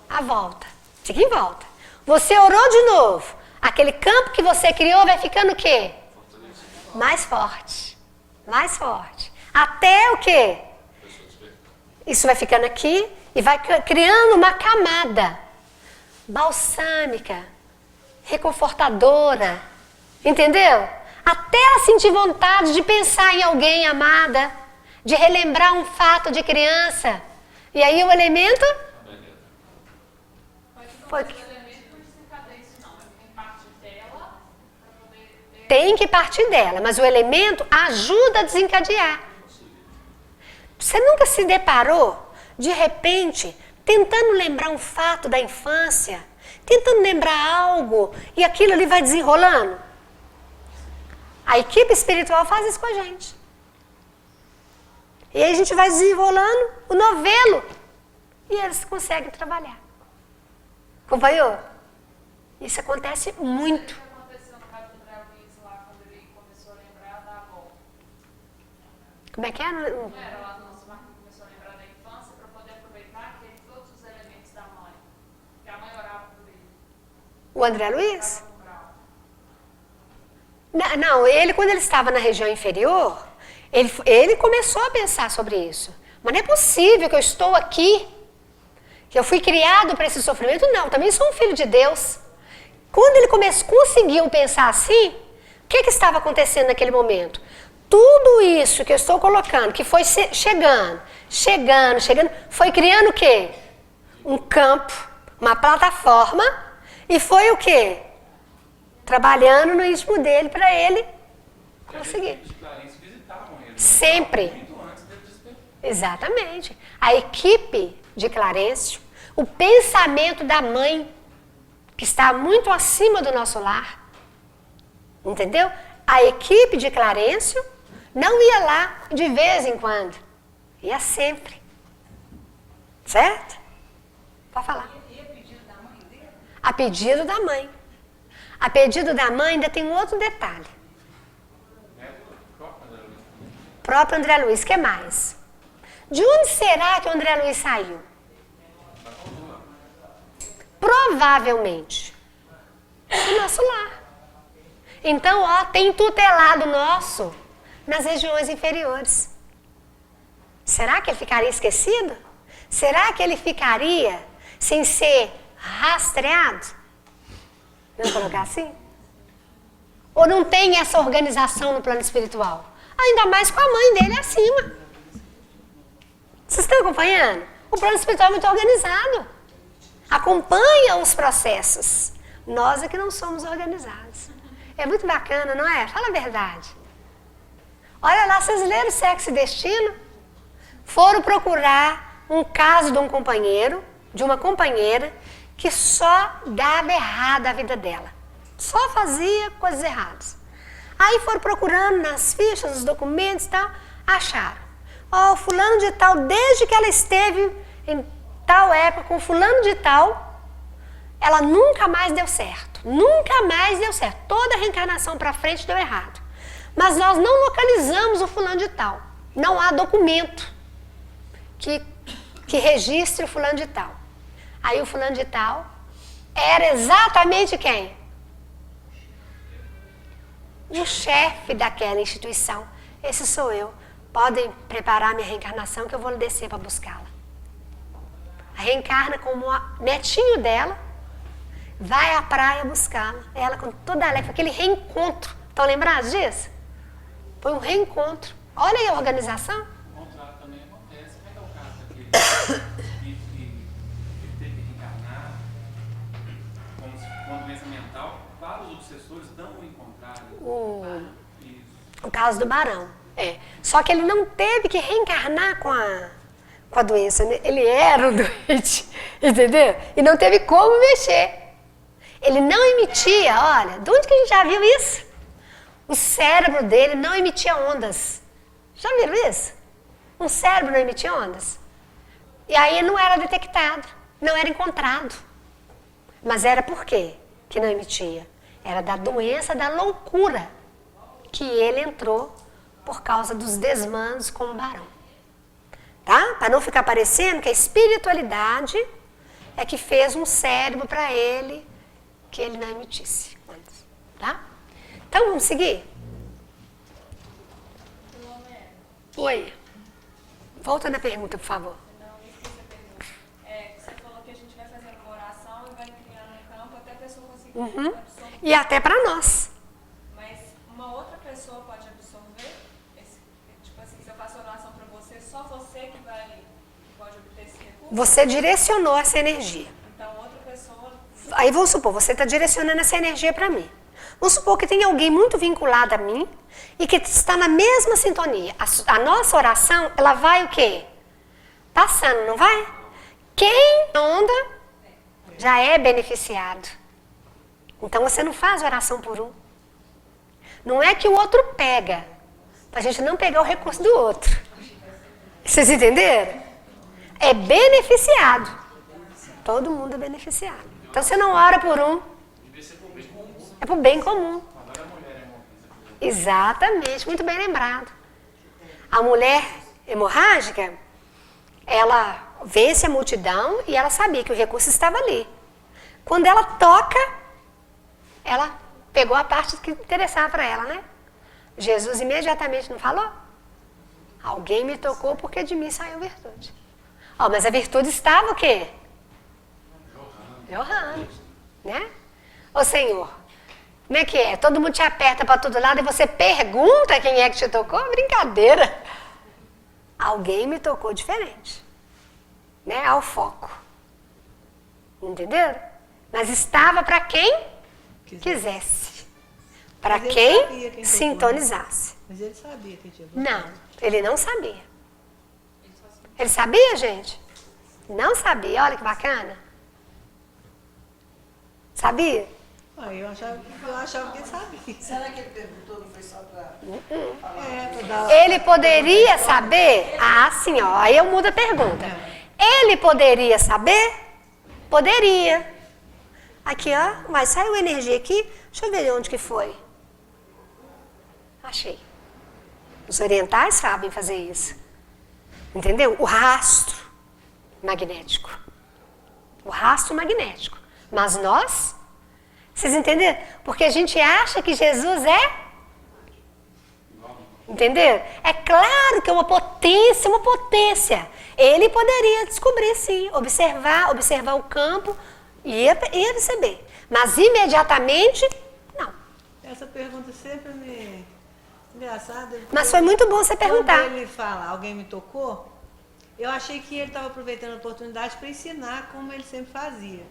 à volta. Fica em volta. Você orou de novo. Aquele campo que você criou vai ficando o quê? Mais forte. Mais forte. Até o quê? Isso vai ficando aqui e vai criando uma camada balsâmica, reconfortadora. Entendeu? Até ela sentir vontade de pensar em alguém amada, de relembrar um fato de criança. E aí o elemento? Foi que... Tem que partir dela, mas o elemento ajuda a desencadear. Você nunca se deparou, de repente, tentando lembrar um fato da infância, tentando lembrar algo, e aquilo ali vai desenrolando? A equipe espiritual faz isso com a gente. E aí a gente vai desenrolando o novelo, e eles conseguem trabalhar. Acompanhou? Isso acontece muito. Como é que é? Não era lá no nosso marco que começou a lembrar da infância para poder aproveitar aqueles outros elementos da mãe. Que a mãe orava por ele. O André Luiz? Não, ele quando ele estava na região inferior, ele começou a pensar sobre isso. Mas não é possível que eu estou aqui, que eu fui criado para esse sofrimento. Não, também sou um filho de Deus. Quando ele conseguiu pensar assim, o que estava acontecendo naquele momento? Tudo isso que eu estou colocando, que foi chegando, foi criando o quê? Um campo, uma plataforma, e foi o quê? Trabalhando no íntimo dele para ele conseguir. Sempre. Exatamente. A equipe de Clarencio, o pensamento da mãe, que está muito acima do nosso lar, entendeu? A equipe de Clarencio não ia lá de vez em quando, ia sempre. Certo? Pode falar. E a pedido da mãe dele? A pedido da mãe. A pedido da mãe ainda tem um outro detalhe. Próprio André Luiz, o que mais? De onde será que o André Luiz saiu? Provavelmente do nosso lar. Então, ó, tem tutelado nosso nas regiões inferiores. Será que ele ficaria esquecido? Será que ele ficaria sem ser rastreado? Vamos colocar assim? Ou não tem essa organização no plano espiritual? Ainda mais com a mãe dele acima. Vocês estão acompanhando? O plano espiritual é muito organizado. Acompanha os processos. Nós é que não somos organizados. É muito bacana, não é? Fala a verdade. Olha lá, vocês leram Sexo e Destino? Foram procurar um caso de um companheiro, de uma companheira, que só dava errado a vida dela. Só fazia coisas erradas. Aí foram procurando nas fichas, nos documentos e tal, acharam. Ó, fulano de tal, desde que ela esteve em tal época com fulano de tal, ela nunca mais deu certo. Nunca mais deu certo. Toda a reencarnação para frente deu errado. Mas nós não localizamos o fulano de tal. Não há documento que registre o fulano de tal. Aí o fulano de tal era exatamente quem? O chefe daquela instituição. Esse sou eu. Podem preparar minha reencarnação que eu vou descer para buscá-la. Reencarna como netinho dela, vai à praia buscá-la. Ela com toda a alegria, aquele reencontro Estão lembrados disso? Foi um reencontro. Olha aí a organização. O contrário também acontece. Como é que é o caso daquele que teve que reencarnar com doença mental? Vários obsessores dão o encontrário. O caso do Barão. Só que ele não teve que reencarnar com a doença. Ele era um doente, entendeu? E não teve como mexer. Ele não emitia, olha, de onde que a gente já viu isso? O cérebro dele não emitia ondas. Já viram isso? Um cérebro não emitia ondas. E aí não era detectado, não era encontrado. Mas era por quê que não emitia? Era da doença da loucura que ele entrou por causa dos desmandos com o Barão. Tá? Para não ficar parecendo que a espiritualidade é que fez um cérebro para ele que ele não emitisse. Tá? Então vamos seguir? Oi. Volta na pergunta, por favor. Não, eu esqueci a pergunta. Você falou que a gente vai fazer uma oração e vai criar no campo até a pessoa conseguir absorver. E até para nós. Mas uma outra pessoa pode absorver? Tipo assim, se eu faço oração para você, só você que pode obter esse recurso? Você direcionou essa energia. Então outra pessoa... Aí vamos supor, você está direcionando essa energia para mim. Vamos supor que tem alguém muito vinculado a mim e que está na mesma sintonia. A nossa oração, ela vai o quê? Passando, não vai? Quem onda já é beneficiado. Então você não faz oração por um. Não é que o outro pega, para a gente não pegar o recurso do outro. Vocês entenderam? É beneficiado. Todo mundo é beneficiado. Então você não ora por um. É para o bem comum. Exatamente, muito bem lembrado. A mulher hemorrágica, ela vence a multidão e ela sabia que o recurso estava ali. Quando ela toca, ela pegou a parte que interessava para ela, né? Jesus imediatamente não falou? Alguém me tocou porque de mim saiu virtude. Mas a virtude estava o quê? Jorrando, né? Ô Senhor, como é que é? Todo mundo te aperta para todo lado e você pergunta quem é que te tocou? Brincadeira. Alguém me tocou diferente, né? Ao foco. Entenderam? Mas estava para quem quisesse. Para quem sintonizasse. Mas ele sabia que tinha. Não, ele não sabia. Ele sabia, gente? Não sabia. Olha que bacana. Sabia? Eu achava que ele sabia. Será que ele perguntou, não foi só para Ele poderia saber? Sim, aí eu mudo a pergunta. Ele poderia saber? Poderia. Aqui, mas saiu energia aqui. Deixa eu ver de onde que foi. Achei. Os orientais sabem fazer isso. Entendeu? O rastro magnético. O rastro magnético. Mas nós... Vocês entenderam? Porque a gente acha que Jesus é... Entenderam? É claro que é uma potência. Ele poderia descobrir, sim. Observar o campo e ia perceber. Mas imediatamente, não. Essa pergunta sempre me... Engraçada. Mas foi muito bom você perguntar. Quando ele fala, alguém me tocou, eu achei que ele estava aproveitando a oportunidade para ensinar como ele sempre fazia.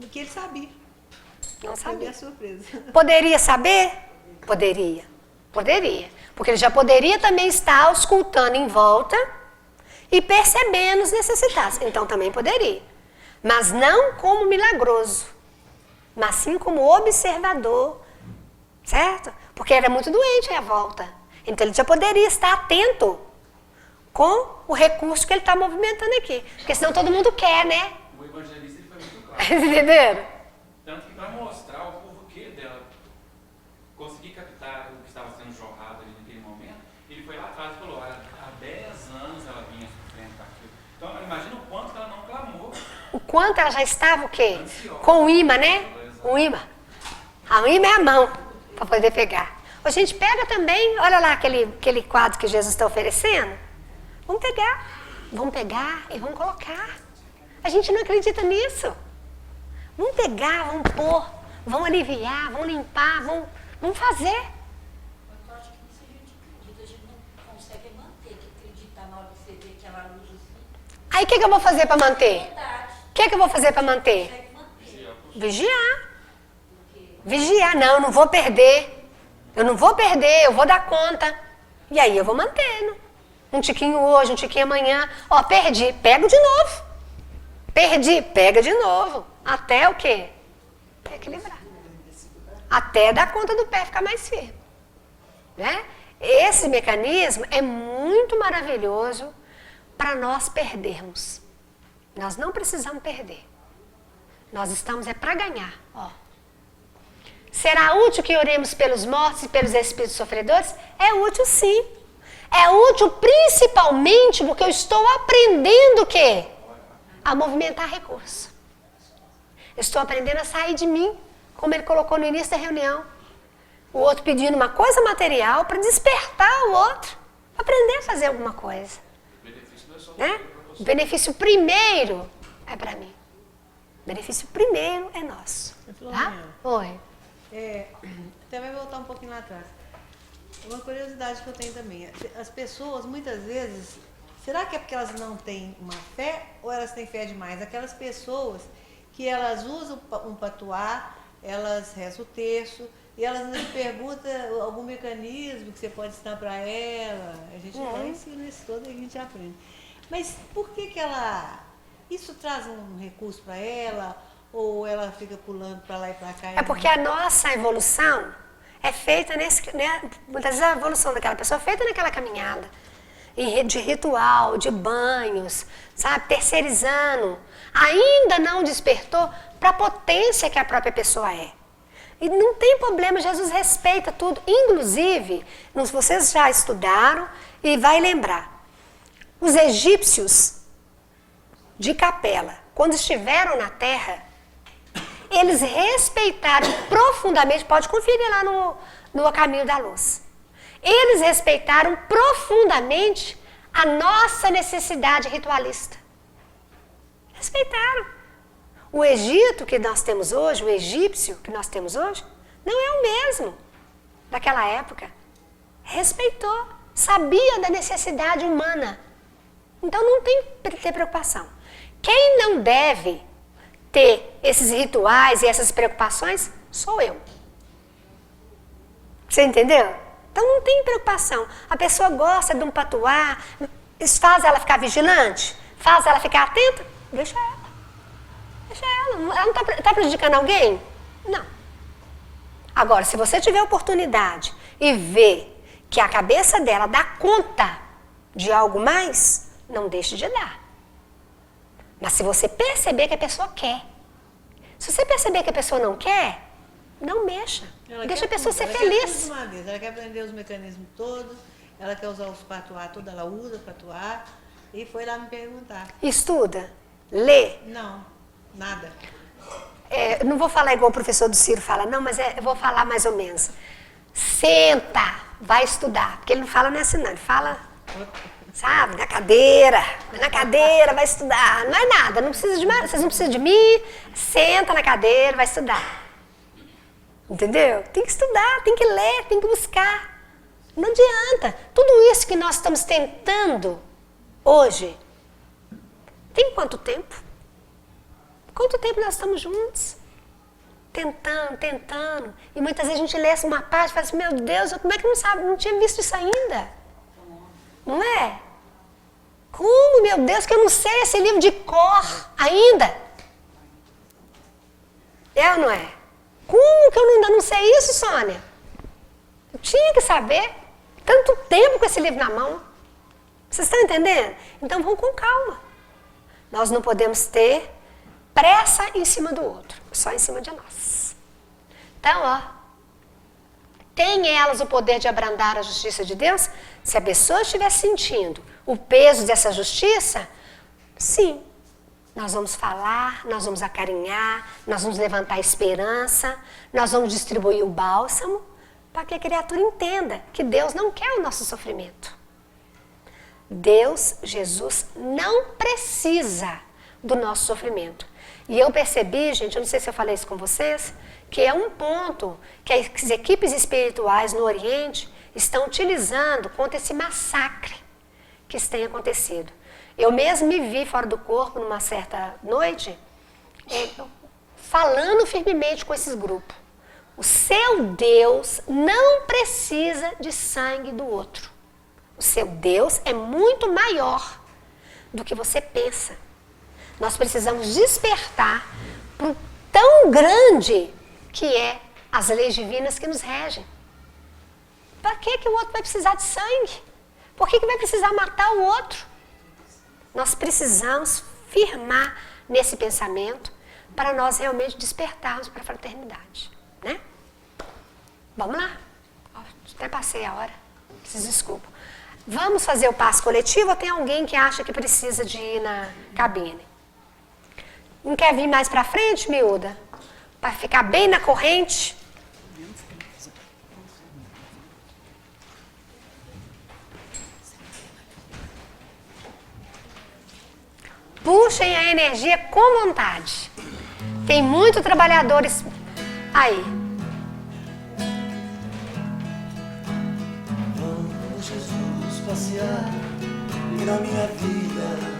Que ele sabia. Não sabia. Foi minha surpresa. Poderia saber? Poderia. Porque ele já poderia também estar auscultando em volta e percebendo os necessitados. Então também poderia. Mas não como milagroso. Mas sim como observador. Certo? Porque era muito doente à volta. Então ele já poderia estar atento com o recurso que ele está movimentando aqui. Porque senão todo mundo quer, né? O evangelista ele foi muito claro. Entenderam? Tanto que para mostrar o porquê dela conseguir captar o que estava sendo jorrado ali naquele momento, ele foi lá atrás e falou, olha, há 10 anos ela vinha sofrendo com aquilo. Então imagina o quanto ela não clamou. O quanto ela já estava o quê? Com o imã, né? O imã. O imã é a mão para poder pegar. A gente pega também, olha lá aquele quadro que Jesus está oferecendo. Vamos pegar e vamos colocar. A gente não acredita nisso. Vamos pegar, vamos pôr, vamos aliviar, vamos limpar, vamos Vamos fazer. Eu acho que se a gente acredita, a gente não consegue manter, que acreditar na hora que você vê aquela luz assim. Aí o que eu vou fazer para manter? Verdade. O que eu vou fazer para manter? Consegue manter. Vigiar. Vigiar. Não, eu não vou perder. Eu não vou perder, eu vou dar conta. E aí eu vou mantendo. Um tiquinho hoje, um tiquinho amanhã. Ó, perdi, pego de novo. Perdi, pega de novo. Até o quê? Equilibrar. Até dar conta do pé ficar mais firme. Né? Esse mecanismo é muito maravilhoso para nós perdermos. Nós não precisamos perder. Nós estamos para ganhar. Ó. Será útil que oremos pelos mortos e pelos espíritos sofredores? É útil sim. É útil principalmente porque eu estou aprendendo o quê? A movimentar recursos. Eu estou aprendendo a sair de mim, como ele colocou no início da reunião. O outro pedindo uma coisa material para despertar o outro. Aprender a fazer alguma coisa. Né? O benefício primeiro é para mim. O benefício primeiro é nosso. Tá? Oi. Até vai voltar um pouquinho lá atrás. Uma curiosidade que eu tenho também. As pessoas, muitas vezes, será que é porque elas não têm uma fé ou elas têm fé demais? Aquelas pessoas que elas usam um patuá, elas rezam o terço, e elas nos perguntam algum mecanismo que você pode ensinar para ela. A gente vai ensina isso todo e a gente aprende. Mas por que ela... Isso traz um recurso para ela? Ou ela fica pulando para lá e para cá? É porque a nossa evolução é feita muitas vezes a evolução daquela pessoa é feita naquela caminhada. De ritual, de banhos, sabe? Terceirizando. Ainda não despertou para a potência que a própria pessoa é. E não tem problema, Jesus respeita tudo. Inclusive, vocês já estudaram e vai lembrar. Os egípcios de capela, quando estiveram na terra, eles respeitaram profundamente, pode conferir lá no Caminho da Luz. Eles respeitaram profundamente a nossa necessidade ritualista. Respeitaram. O Egito que nós temos hoje, o egípcio que nós temos hoje, não é o mesmo daquela época. Respeitou, sabia da necessidade humana. Então não tem que ter preocupação. Quem não deve ter esses rituais e essas preocupações, sou eu. Você entendeu? Então não tem preocupação. A pessoa gosta de um patuá, isso faz ela ficar vigilante? Faz ela ficar atenta? Deixa ela. Deixa ela. Ela não está prejudicando alguém? Não. Agora, se você tiver oportunidade e ver que a cabeça dela dá conta de algo mais, não deixe de dar. Mas se você perceber que a pessoa quer, se você perceber que a pessoa não quer, não mexa. Deixa a pessoa ser feliz. Ela quer aprender os mecanismos todos, ela quer usar os patuá, tudo ela usa patuá, e foi lá me perguntar. Estuda, lê. Não, nada. Não vou falar igual o professor do Ciro fala, não, mas eu vou falar mais ou menos. Senta, vai estudar. Porque ele não fala nessa não, ele fala... Sabe, na cadeira, vai estudar. Não é nada, não precisa de mais, vocês não precisam de mim. Senta na cadeira, vai estudar. Entendeu? Tem que estudar, tem que ler, tem que buscar. Não adianta. Tudo isso que nós estamos tentando hoje, tem quanto tempo? Quanto tempo nós estamos juntos? Tentando. E muitas vezes a gente lê uma parte e fala assim, meu Deus, como é que não sabe? Não tinha visto isso ainda. Não é? Como, meu Deus, que eu não sei esse livro de cor ainda? É ou não é? Como que eu ainda não sei isso, Sônia? Eu tinha que saber. Tanto tempo com esse livro na mão. Vocês estão entendendo? Então vamos com calma. Nós não podemos ter pressa em cima do outro, só em cima de nós. Então, ó. Tem elas o poder de abrandar a justiça de Deus? Se a pessoa estiver sentindo o peso dessa justiça, sim. Nós vamos falar, nós vamos acarinhar, nós vamos levantar a esperança, nós vamos distribuir o bálsamo para que a criatura entenda que Deus não quer o nosso sofrimento. Deus, Jesus, não precisa do nosso sofrimento. E eu percebi, gente, eu não sei se eu falei isso com vocês, que é um ponto que as equipes espirituais no Oriente estão utilizando contra esse massacre que tem acontecido. Eu mesmo me vi fora do corpo numa certa noite, falando firmemente com esses grupos. O seu Deus não precisa de sangue do outro. O seu Deus é muito maior do que você pensa. Nós precisamos despertar para o tão grande que é as leis divinas que nos regem. Para que o outro vai precisar de sangue? Por que vai precisar matar o outro? Nós precisamos firmar nesse pensamento para nós realmente despertarmos para a fraternidade, né? Vamos lá? Até passei a hora. Preciso desculpa. Vamos fazer o passo coletivo ou tem alguém que acha que precisa de ir na cabine? Não quer vir mais para frente, miúda? Para ficar bem na corrente? Puxem a energia com vontade. Tem muitos trabalhadores aí. Vamos, Jesus, passear na minha vida.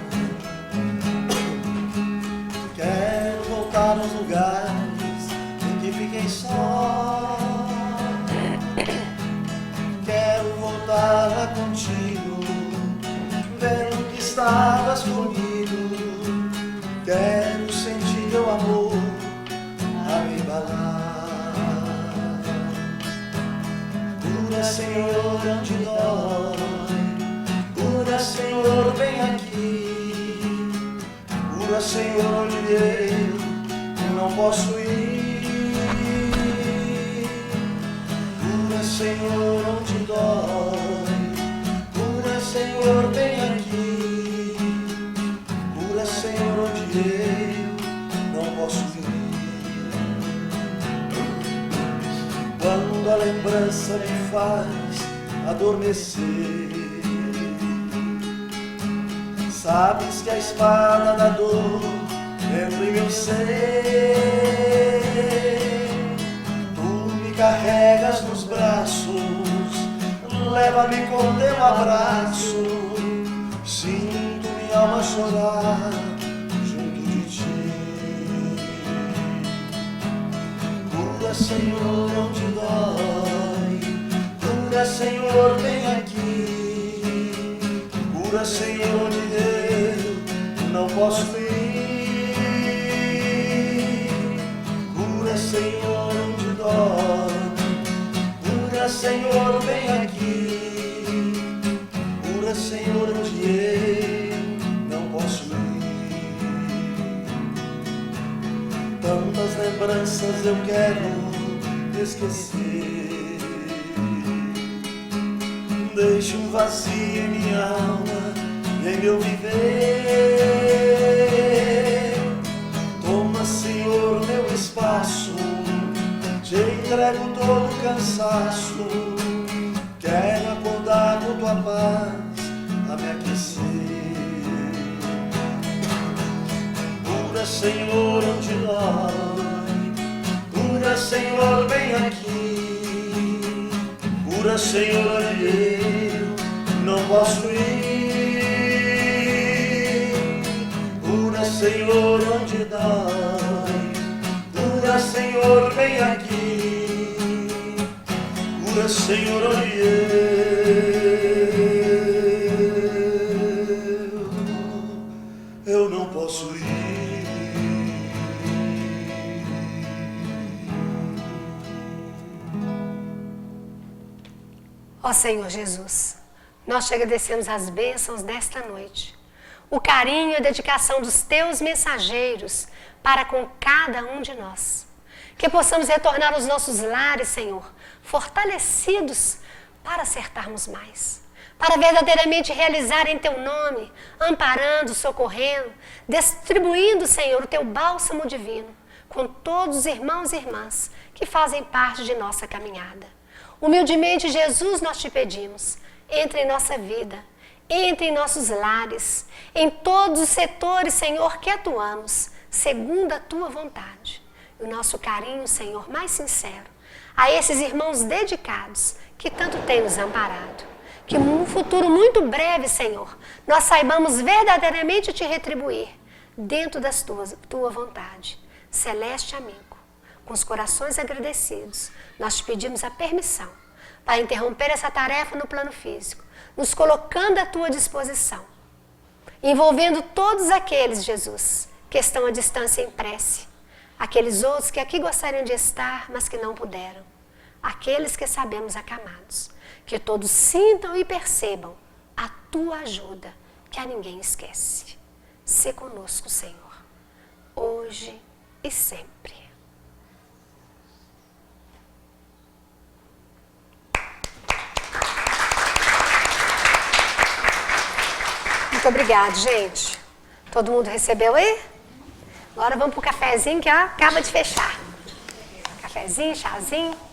Quero voltar aos lugares em que fiquei só. Quero voltar contigo, vendo que estavas comigo. Quero sentir teu amor a me embalar. Cura, Senhor, onde dói. Cura, Senhor, vem aqui. Cura, Senhor, onde eu não posso ir. Cura, Senhor, onde dói. Cura, Senhor, vem aqui. Cura, Senhor, onde eu não posso ir. Quando a lembrança me faz adormecer, sabes que a espada da dor entra em meu ser. Tu me carregas nos braços, leva-me com teu abraço. Sinto minha alma chorar junto de ti. Cura, Senhor, onde dói. Cura, Senhor, vem aqui. Cura, Senhor, onde eu não posso ir. Cura, Senhor, onde dói. Cura, Senhor, vem aqui. Cura, Senhor, onde eu não posso ir. Tantas lembranças eu quero esquecer. Deixe um vazio em minha alma e em meu viver. Toma, Senhor, meu espaço, te entrego todo o cansaço. Quero acordar com tua paz a me aquecer. Cura, Senhor, onde dói. Cura, Senhor, vem aqui. Cura, Senhor, eu não posso ir. Cura, Senhor, onde dói. Cura, Senhor, vem aqui. Cura, Senhor, onde eu não posso ir. Ó Senhor Jesus, nós te agradecemos as bênçãos desta noite, o carinho e a dedicação dos teus mensageiros para com cada um de nós. Que possamos retornar aos nossos lares, Senhor, fortalecidos para acertarmos mais, para verdadeiramente realizar em teu nome, amparando, socorrendo, distribuindo, Senhor, o teu bálsamo divino com todos os irmãos e irmãs que fazem parte de nossa caminhada. Humildemente, Jesus, nós te pedimos, entre em nossa vida, Entre em nossos lares, em todos os setores, Senhor, que atuamos, segundo a Tua vontade. E o nosso carinho, Senhor, mais sincero, a esses irmãos dedicados que tanto têm nos amparado. Que num futuro muito breve, Senhor, nós saibamos verdadeiramente Te retribuir dentro da Tua vontade. Celeste amigo, com os corações agradecidos, nós Te pedimos a permissão para interromper essa tarefa no plano físico, nos colocando à Tua disposição, envolvendo todos aqueles, Jesus, que estão à distância em prece, aqueles outros que aqui gostariam de estar, mas que não puderam, aqueles que sabemos acamados, que todos sintam e percebam a Tua ajuda, que a ninguém esquece. Sê conosco, Senhor, hoje e sempre. Muito obrigada, gente. Todo mundo recebeu aí? Agora vamos pro cafezinho que ó, acaba de fechar. Cafezinho, chazinho.